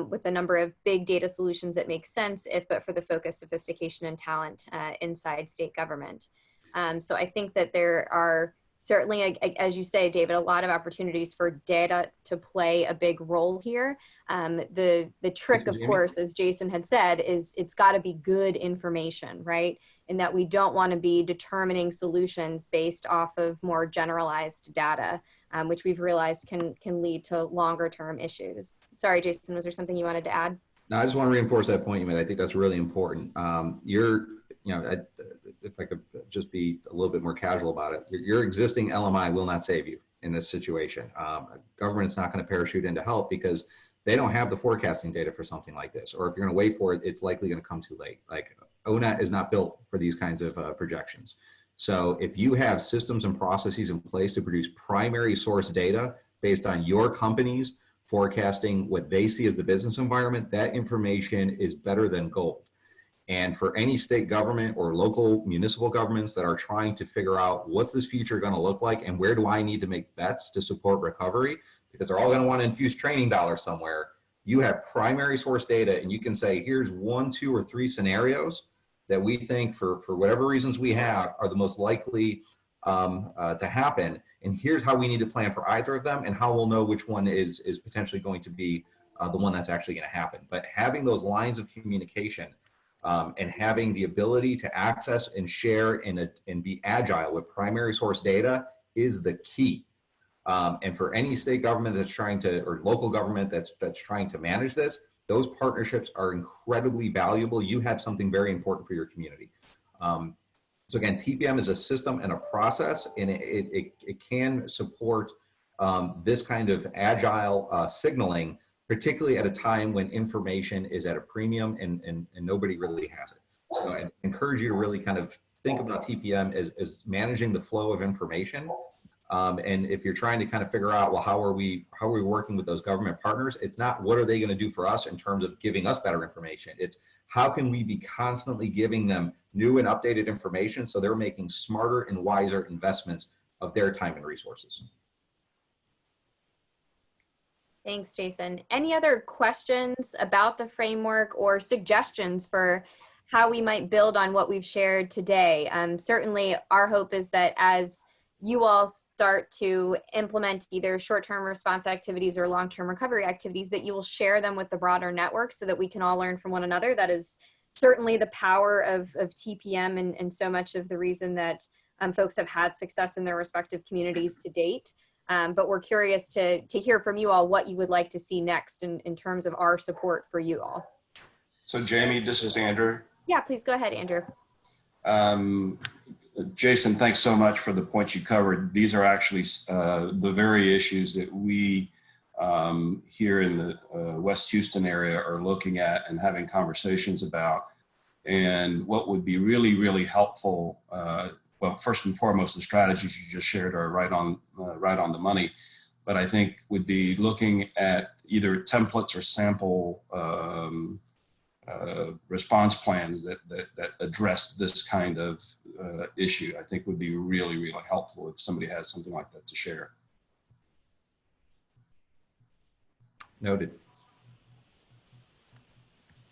With a number of big data solutions that make sense if but for the focus, sophistication, and talent inside state government. So I think that there are certainly, as you say, David, a lot of opportunities for data to play a big role here. The trick, of course, as Jason had said, is it's got to be good information, right? In that we don't want to be determining solutions based off of more generalized data, which we've realized can lead to longer term issues. Sorry, Jason, was there something you wanted to add? No, I just want to reinforce that point you made. I think that's really important. If I could just be a little bit more casual about it, your existing LMI will not save you in this situation. Government's not going to parachute in to help because they don't have the forecasting data for something like this. Or if you're going to wait for it, it's likely going to come too late. Like ONET is not built for these kinds of projections. So if you have systems and processes in place to produce primary source data based on your company's forecasting what they see as the business environment, that information is better than gold. And for any state government or local municipal governments that are trying to figure out what's this future going to look like and where do I need to make bets to support recovery, because they're all going to want to infuse training dollars somewhere, you have primary source data and you can say, here's 1, 2, or 3 scenarios that we think for whatever reasons we have are the most likely to happen. And here's how we need to plan for either of them and how we'll know which one is potentially going to be the one that's actually going to happen. But having those lines of communication and having the ability to access and share and be agile with primary source data is the key. And for any state government that's trying to, or local government that's trying to manage this, those partnerships are incredibly valuable. You have something very important for your community. So again, TPM is a system and a process, and it can support this kind of agile signaling, particularly at a time when information is at a premium and nobody really has it. So I encourage you to really kind of think about TPM as managing the flow of information. And if you're trying to kind of figure out, well, how are we working with those government partners? It's not what are they going to do for us in terms of giving us better information. It's how can we be constantly giving them new and updated information so they're making smarter and wiser investments of their time and resources. Thanks, Jason. Any other questions about the framework or suggestions for how we might build on what we've shared today? Certainly our hope is that as you all start to implement either short-term response activities or long-term recovery activities, that you will share them with the broader network so that we can all learn from one another. That is certainly the power of TPM and so much of the reason that folks have had success in their respective communities to date. But we're curious to hear from you all what you would like to see next in terms of our support for you all. So Jamie, this is Andrew. Yeah, please go ahead, Andrew. Jason, thanks so much for the points you covered. These are actually the very issues that we here in the West Houston area are looking at and having conversations about. And what would be really, really helpful, well, first and foremost, the strategies you just shared are right on the money. But I think would be looking at either templates or sample response plans that address this kind of issue. I think would be really, really helpful if somebody has something like that to share. Noted.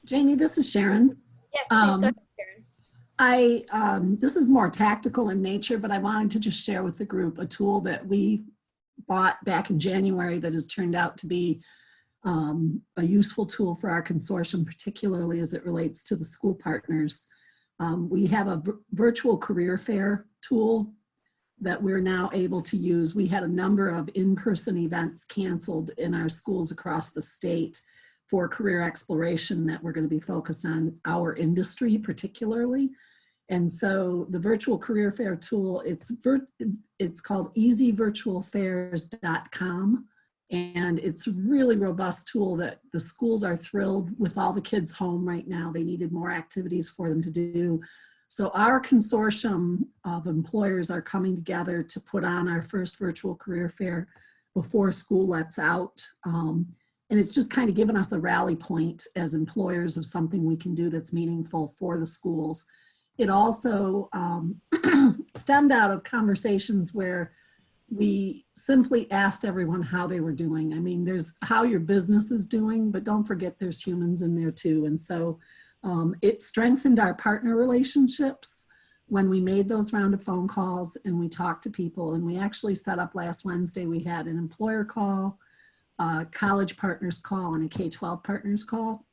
Jamie, this is Sharon. Yes, please go ahead, Sharon. This is more tactical in nature, but I wanted to just share with the group a tool that we bought back in January that has turned out to be a useful tool for our consortium, particularly as it relates to the school partners. We have a virtual career fair tool that we're now able to use. We had a number of in-person events canceled in our schools across the state for career exploration that we're going to be focused on our industry particularly. And so the virtual career fair tool, it's called easyvirtualfairs.com. And it's a really robust tool that the schools are thrilled with all the kids home right now. They needed more activities for them to do. So our consortium of employers are coming together to put on our first virtual career fair before school lets out. And it's just kind of given us a rally point as employers of something we can do that's meaningful for the schools. It also stemmed out of conversations where we simply asked everyone how they were doing. I mean, there's how your business is doing, but don't forget there's humans in there too. And so it strengthened our partner relationships when we made those round of phone calls and we talked to people. And we actually set up last Wednesday, we had an employer call, a college partners call, and a K-12 partners call.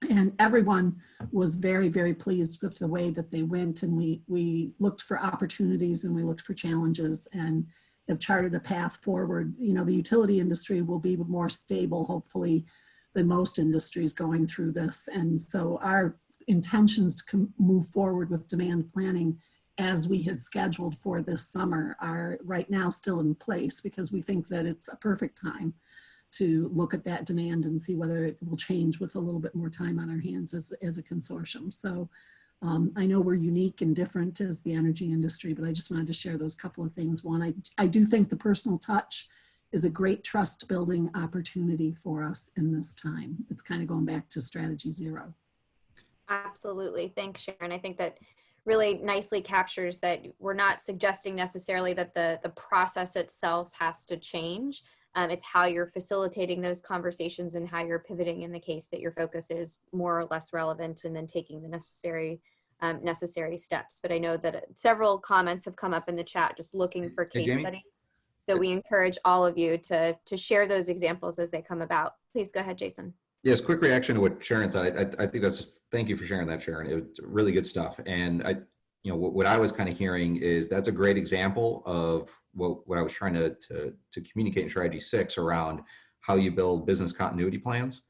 And everyone was very, very pleased with the way that they went. And we looked for opportunities and we looked for challenges and have charted a path forward. You know, the utility industry will be more stable, hopefully, than most industries going through this. And so our intentions to move forward with demand planning as we had scheduled for this summer are right now still in place because we think that it's a perfect time to look at that demand and see whether it will change with a little bit more time on our hands as a consortium. So I know we're unique and different as the energy industry, but I just wanted to share those couple of things. One, I do think the personal touch is a great trust building opportunity for us in this time. It's kind of going back to strategy 0. Absolutely. Thanks, Sharon. I think that really nicely captures that we're not suggesting necessarily that the process itself has to change. It's how you're facilitating those conversations and how you're pivoting in the case that your focus is more or less relevant and then taking the necessary steps. But I know that several comments have come up in the chat just looking for case studies. So we encourage all of you to share those examples as they come about. Please go ahead, Jason. Yes, quick reaction to what Sharon said. I think thank you for sharing that, Sharon. It's really good stuff. And what I was kind of hearing is that's a great example of what I was trying to communicate in strategy 6 around how you build business continuity plans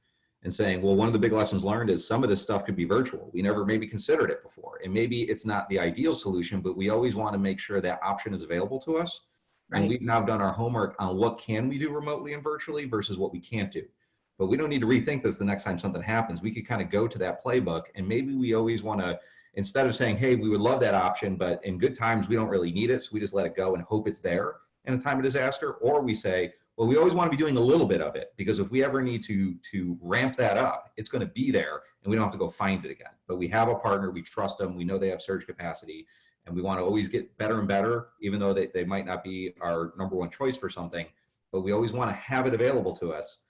and saying, well, one of the big lessons learned is some of this stuff could be virtual. We never maybe considered it before. And maybe it's not the ideal solution, but we always want to make sure that option is available to us. Right. And we've now done our homework on what can we do remotely and virtually versus what we can't do. But we don't need to rethink this the next time something happens. We could kind of go to that playbook, and maybe we always want to, instead of saying, hey, we would love that option, but in good times, we don't really need it. So we just let it go and hope it's there in a time of disaster. Or we say, well, we always want to be doing a little bit of it because if we ever need to ramp that up, it's going to be there and we don't have to go find it again. But we have a partner, we trust them, we know they have surge capacity, and we want to always get better and better, even though they might not be our number one choice for something, but we always want to have it available to us.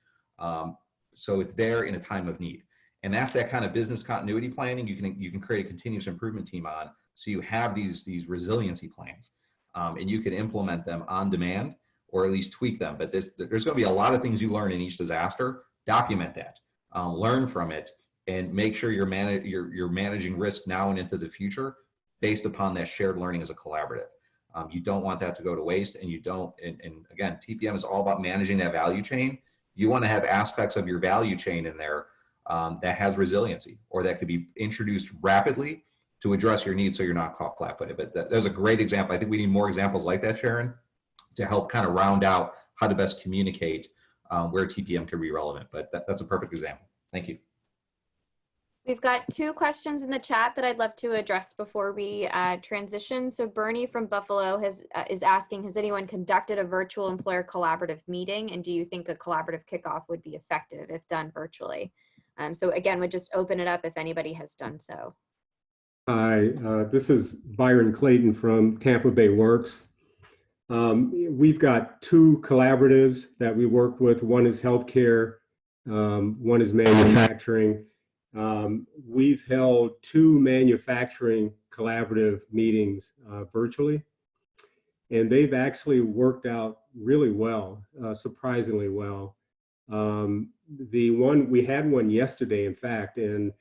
So it's there in a time of need. And that's that kind of business continuity planning you can create a continuous improvement team on. So you have these resiliency plans. and you can implement them on demand or at least tweak them. But there's going to be a lot of things you learn in each disaster. Document that, learn from it, and make sure you're managing risk now and into the future based upon that shared learning as a collaborative. You don't want that to go to waste, and you don't, and again, TPM is all about managing that value chain. You want to have aspects of your value chain in there that has resiliency, or that could be introduced rapidly to address your needs so you're not caught flat-footed. But that was a great example. I think we need more examples like that, Sharon, to help kind of round out how to best communicate where TPM can be relevant. But that's a perfect example. Thank you. We've got 2 questions in the chat that I'd love to address before we transition. So Bernie from Buffalo is asking, has anyone conducted a virtual employer collaborative meeting? And do you think a collaborative kickoff would be effective if done virtually? So again, we'll just open it up if anybody has done so. Hi, this is Byron Clayton from Tampa Bay Works. We've got 2 collaboratives that we work with. One is healthcare, one is manufacturing. We've held 2 manufacturing collaborative meetings virtually, and they've actually worked out really well, surprisingly well. We had one yesterday, in fact, and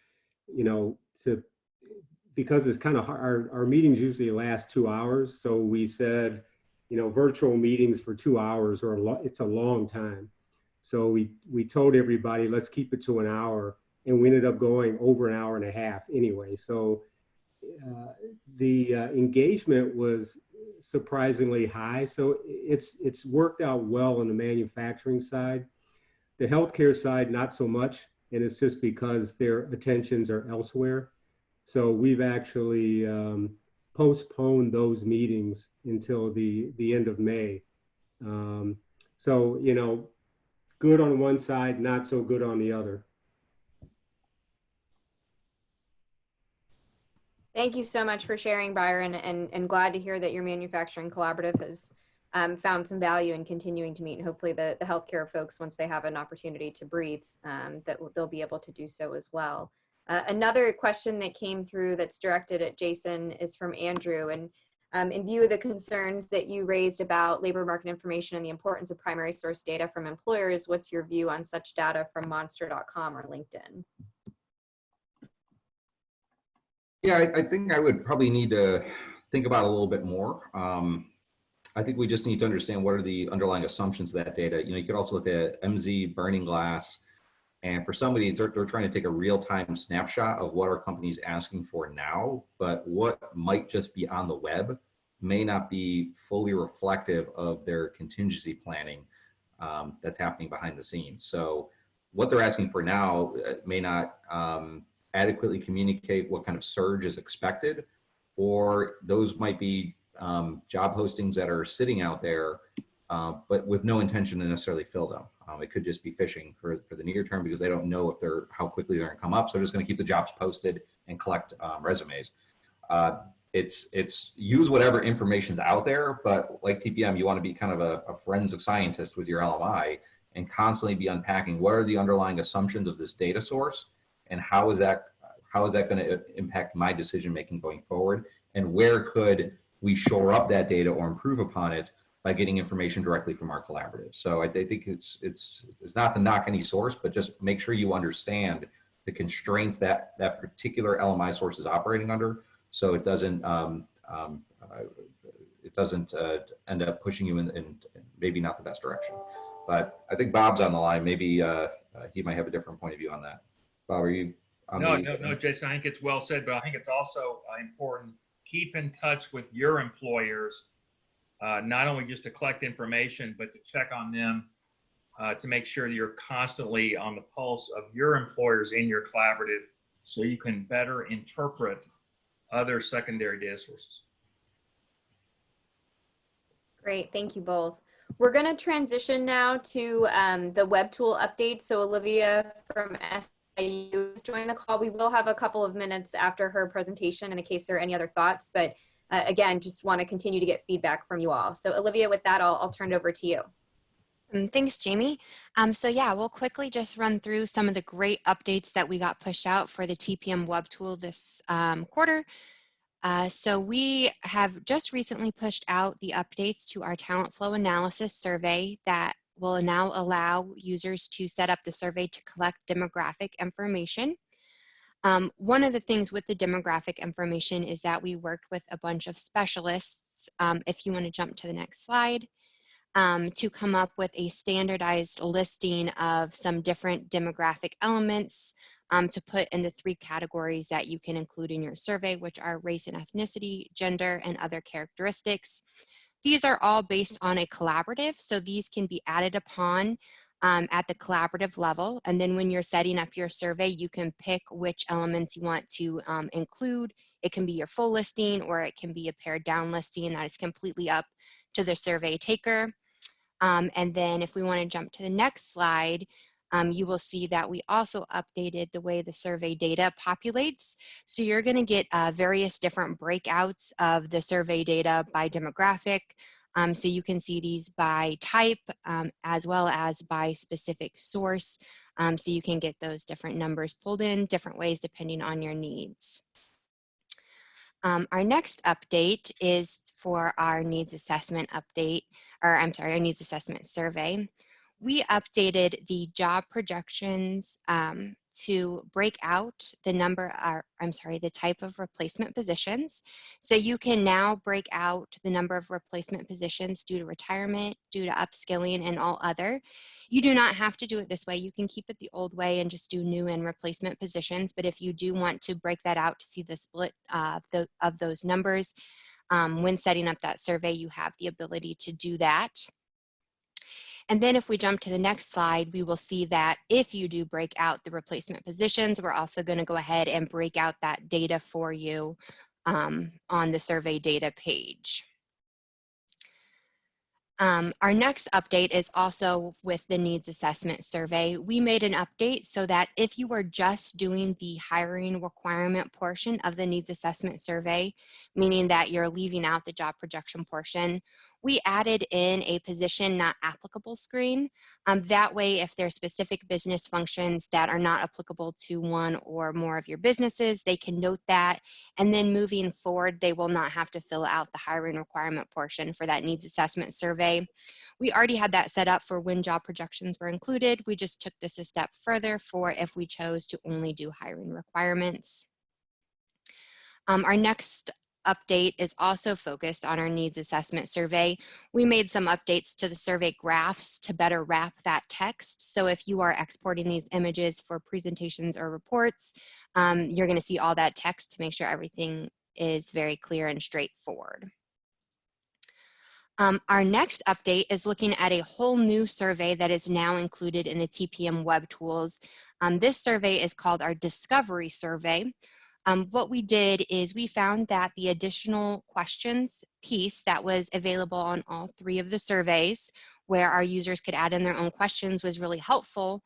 because it's kind of hard, our meetings usually last 2 hours, so we said, virtual meetings for 2 hours it's a long time. So we told everybody, let's keep it to an hour. And we ended up going over an hour and a half anyway. So the engagement was surprisingly high. So it's worked out well on the manufacturing side. The healthcare side, not so much. And it's just because their attentions are elsewhere. So we've actually postponed those meetings until the end of May. So, good on one side, not so good on the other. Thank you so much for sharing, Byron, and glad to hear that your manufacturing collaborative has found some value in continuing to meet. And hopefully the healthcare folks, once they have an opportunity to breathe, they'll be able to do so as well. Another question that came through that's directed at Jason is from Andrew. And in view of the concerns that you raised about labor market information and the importance of primary source data from employers, what's your view on such data from monster.com or LinkedIn? Yeah, I think I would probably need to think about it a little bit more. I think we just need to understand what are the underlying assumptions of that data. You could also look at MZ, Burning Glass, and for somebody, they're trying to take a real-time snapshot of what our company's asking for now, but what might just be on the web may not be fully reflective of their contingency planning that's happening behind the scenes. So what they're asking for now may not adequately communicate what kind of surge is expected, or those might be job postings that are sitting out there, but with no intention to necessarily fill them. It could just be fishing for the near term because they don't know how quickly they're going to come up. So they're just going to keep the jobs posted and collect resumes. It's use whatever information's out there, but like TPM, you want to be kind of a forensic scientist with your LMI and constantly be unpacking what are the underlying assumptions of this data source and how is that going to impact my decision making going forward, and where could we shore up that data or improve upon it by getting information directly from our collaborative. So I think it's not to knock any source, but just make sure you understand the constraints that particular LMI source is operating under, so it doesn't end up pushing you in maybe not the best direction. But I think Bob's on the line. Maybe he might have a different point of view on that. Bob, are you? No, Jason, I think it's well said, but I think it's also important. Keep in touch with your employers, not only just to collect information, but to check on them to make sure that you're constantly on the pulse of your employers in your collaborative so you can better interpret other secondary data sources. Great, thank you both. We're going to transition now to the web tool update. So Olivia from SIU is joining the call. We will have a couple of minutes after her presentation in case there are any other thoughts, but again, just want to continue to get feedback from you all. So Olivia, with that, I'll turn it over to you. Thanks, Jamie. So yeah, we'll quickly just run through some of the great updates that we got pushed out for the TPM web tool this quarter. So we have just recently pushed out the updates to our talent flow analysis survey that will now allow users to set up the survey to collect demographic information. One of the things with the demographic information is that we worked with a bunch of specialists, if you want to jump to the next slide, to come up with a standardized listing of some different demographic elements to put in the 3 categories that you can include in your survey, which are race and ethnicity, gender, and other characteristics. These are all based on a collaborative, so these can be added upon at the collaborative level. And then when you're setting up your survey, you can pick which elements you want to include. It can be your full listing, or it can be a pared down listing. That is completely up to the survey taker. And then if we want to jump to the next slide, you will see that we also updated the way the survey data populates. So you're going to get various different breakouts of the survey data by demographic. So you can see these by type as well as by specific source. So you can get those different numbers pulled in different ways depending on your needs. Our next update is for our needs assessment update, or I'm sorry, our needs assessment survey. We updated the job projections to break out the the type of replacement positions. So you can now break out the number of replacement positions due to retirement, due to upskilling, and all other. You do not have to do it this way. You can keep it the old way and just do new and replacement positions. But if you do want to break that out to see the split of those numbers, when setting up that survey, you have the ability to do that. And then if we jump to the next slide, we will see that if you do break out the replacement positions, we're also going to go ahead and break out that data for you on the survey data page. Our next update is also with the needs assessment survey. We made an update so that if you were just doing the hiring requirement portion of the needs assessment survey, meaning that you're leaving out the job projection portion, we added in a position not applicable screen. That way, if there's specific business functions that are not applicable to one or more of your businesses, they can note that. And then moving forward, they will not have to fill out the hiring requirement portion for that needs assessment survey. We already had that set up for when job projections were included. We just took this a step further for if we chose to only do hiring requirements. Our next update is also focused on our needs assessment survey. We made some updates to the survey graphs to better wrap that text. So if you are exporting these images for presentations or reports, you're going to see all that text to make sure everything is very clear and straightforward. Our next update is looking at a whole new survey that is now included in the TPM web tools. This survey is called our Discovery Survey. What we did is we found that the additional questions piece that was available on all 3 of the surveys, where our users could add in their own questions, was really helpful.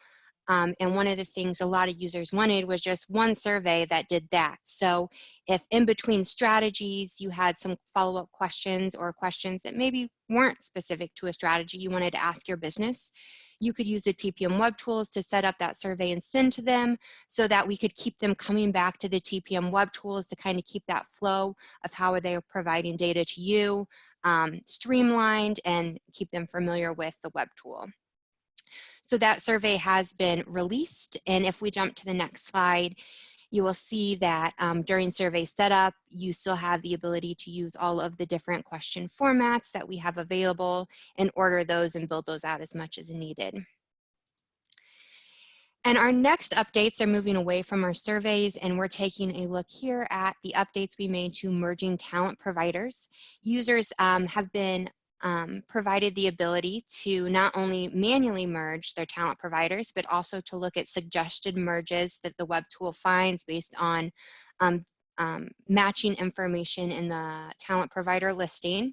And one of the things a lot of users wanted was just one survey that did that. So if in between strategies you had some follow-up questions or questions that maybe weren't specific to a strategy you wanted to ask your business, you could use the TPM web tools to set up that survey and send to them so that we could keep them coming back to the TPM web tools to kind of keep that flow of how they are providing data to you streamlined and keep them familiar with the web tool. So that survey has been released, and if we jump to the next slide, you will see that during survey setup, you still have the ability to use all of the different question formats that we have available and order those and build those out as much as needed. And our next updates are moving away from our surveys, and we're taking a look here at the updates we made to merging talent providers. Users have been provided the ability to not only manually merge their talent providers, but also to look at suggested merges that the web tool finds based on matching information in the talent provider listing.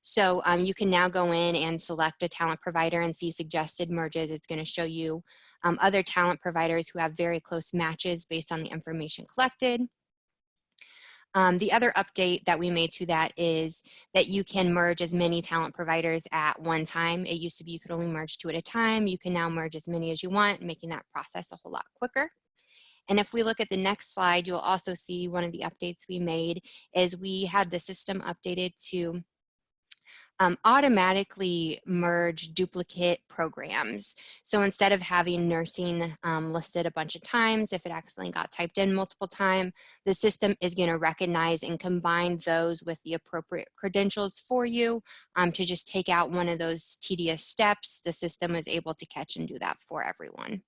So you can now go in and select a talent provider and see suggested merges. It's going to show you other talent providers who have very close matches based on the information collected. The other update that we made to that is that you can merge as many talent providers at one time. It used to be you could only merge 2 at a time. You can now merge as many as you want, making that process a whole lot quicker. And if we look at the next slide, you'll also see one of the updates we made is we had the system updated to automatically merge duplicate programs. So instead of having nursing listed a bunch of times, if it accidentally got typed in multiple times, the system is going to recognize and combine those with the appropriate credentials for you to just take out one of those tedious steps. The system is able to catch and do that for everyone.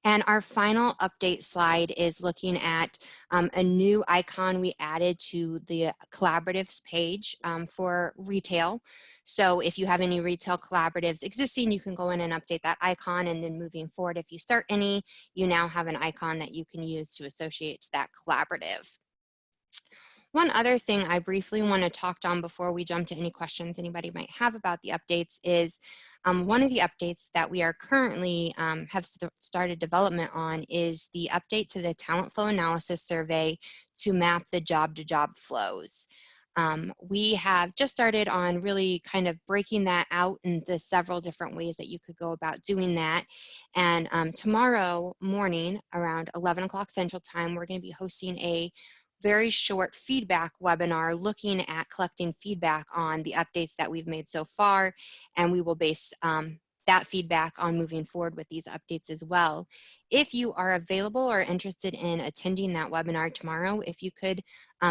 And our final update slide is looking at a new icon we added to the collaboratives page for retail. So if you have any retail collaboratives existing, you can go in and update that icon, and then moving forward, if you start any, you now have an icon that you can use to associate to that collaborative. One other thing I briefly want to talk on before we jump to any questions anybody might have about the updates is one of the updates that we are currently have started development on is the update to the talent flow analysis survey to map the job-to-job flows. We have just started on really kind of breaking that out into several different ways that you could go about doing that. And tomorrow morning around 11 o'clock Central Time, we're going to be hosting a very short feedback webinar looking at collecting feedback on the updates that we've made so far, and we will base that feedback on moving forward with these updates as well. If you are available or interested in attending that webinar tomorrow, if you could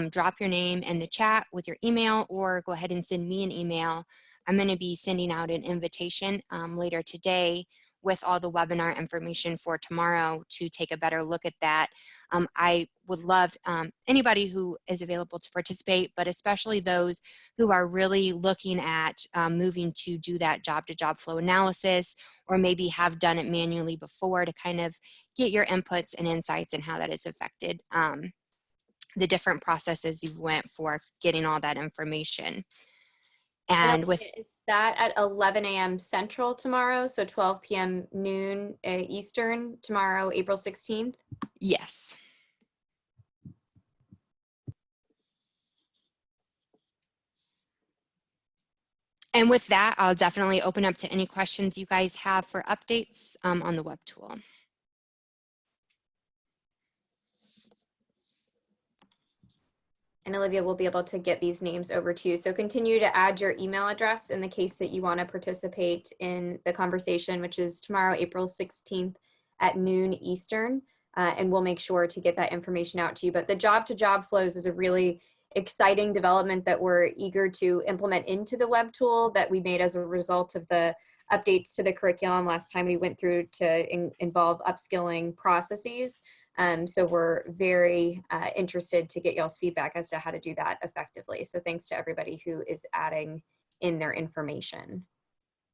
drop your name in the chat with your email or go ahead and send me an email. I'm going to be sending out an invitation later today with all the webinar information for tomorrow to take a better look at that. I would love anybody who is available to participate, but especially those who are really looking at moving to do that job-to-job flow analysis, or maybe have done it manually before, to kind of get your inputs and insights and how that has affected the different processes you went for getting all that information. And with is that at 11 a.m. Central tomorrow, so 12 p.m. noon Eastern tomorrow, April 16th? Yes. And with that, I'll definitely open up to any questions you guys have for updates on the web tool. And Olivia will be able to get these names over to you. So continue to add your email address in the case that you want to participate in the conversation, which is tomorrow, April 16th at noon Eastern. And we'll make sure to get that information out to you. But the job-to-job flows is a really exciting development that we're eager to implement into the web tool that we made as a result of the updates to the curriculum last time we went through to involve upskilling processes. So we're very interested to get y'all's feedback as to how to do that effectively. So thanks to everybody who is adding in their information.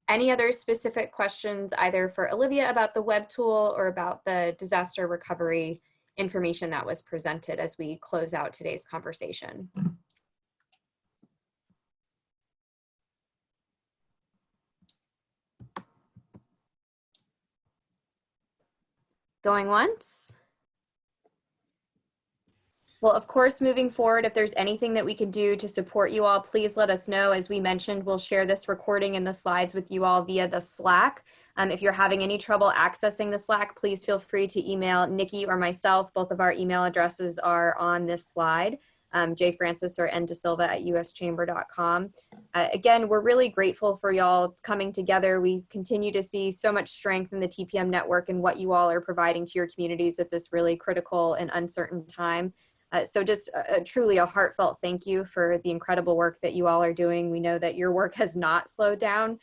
Any other specific questions either for Olivia about the web tool or about the disaster recovery information that was presented as we close out today's conversation? Going once? Well, of course, moving forward, if there's anything that we can do to support you all, please let us know. As we mentioned, we'll share this recording and the slides with you all via the Slack. If you're having any trouble accessing the Slack, please feel free to email Nikki or myself. Both of our email addresses are on this slide, jfrancis or ndsilva@uschamber.com. Again, we're really grateful for y'all coming together. We continue to see so much strength in the TPM network and what you all are providing to your communities at this really critical and uncertain time. So just truly a heartfelt thank you for the incredible work that you all are doing. We know that your work has not slowed down.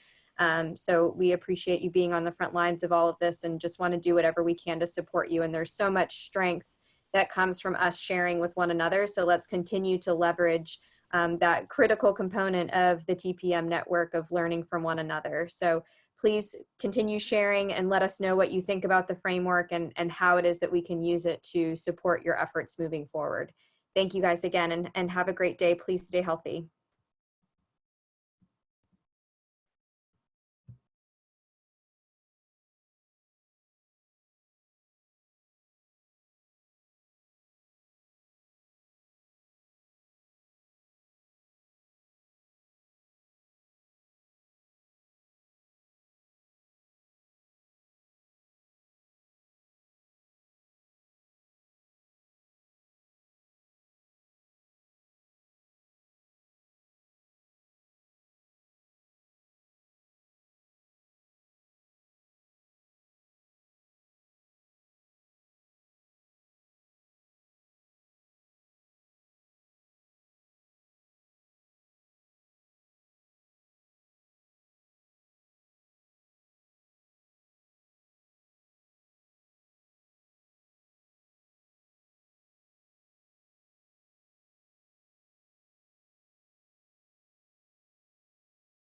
So we appreciate you being on the front lines of all of this and just want to do whatever we can to support you. And there's so much strength that comes from us sharing with one another. So let's continue to leverage that critical component of the TPM network of learning from one another. So please continue sharing and let us know what you think about the framework and how it is that we can use it to support your efforts moving forward. Thank you guys again and have a great day. Please stay healthy.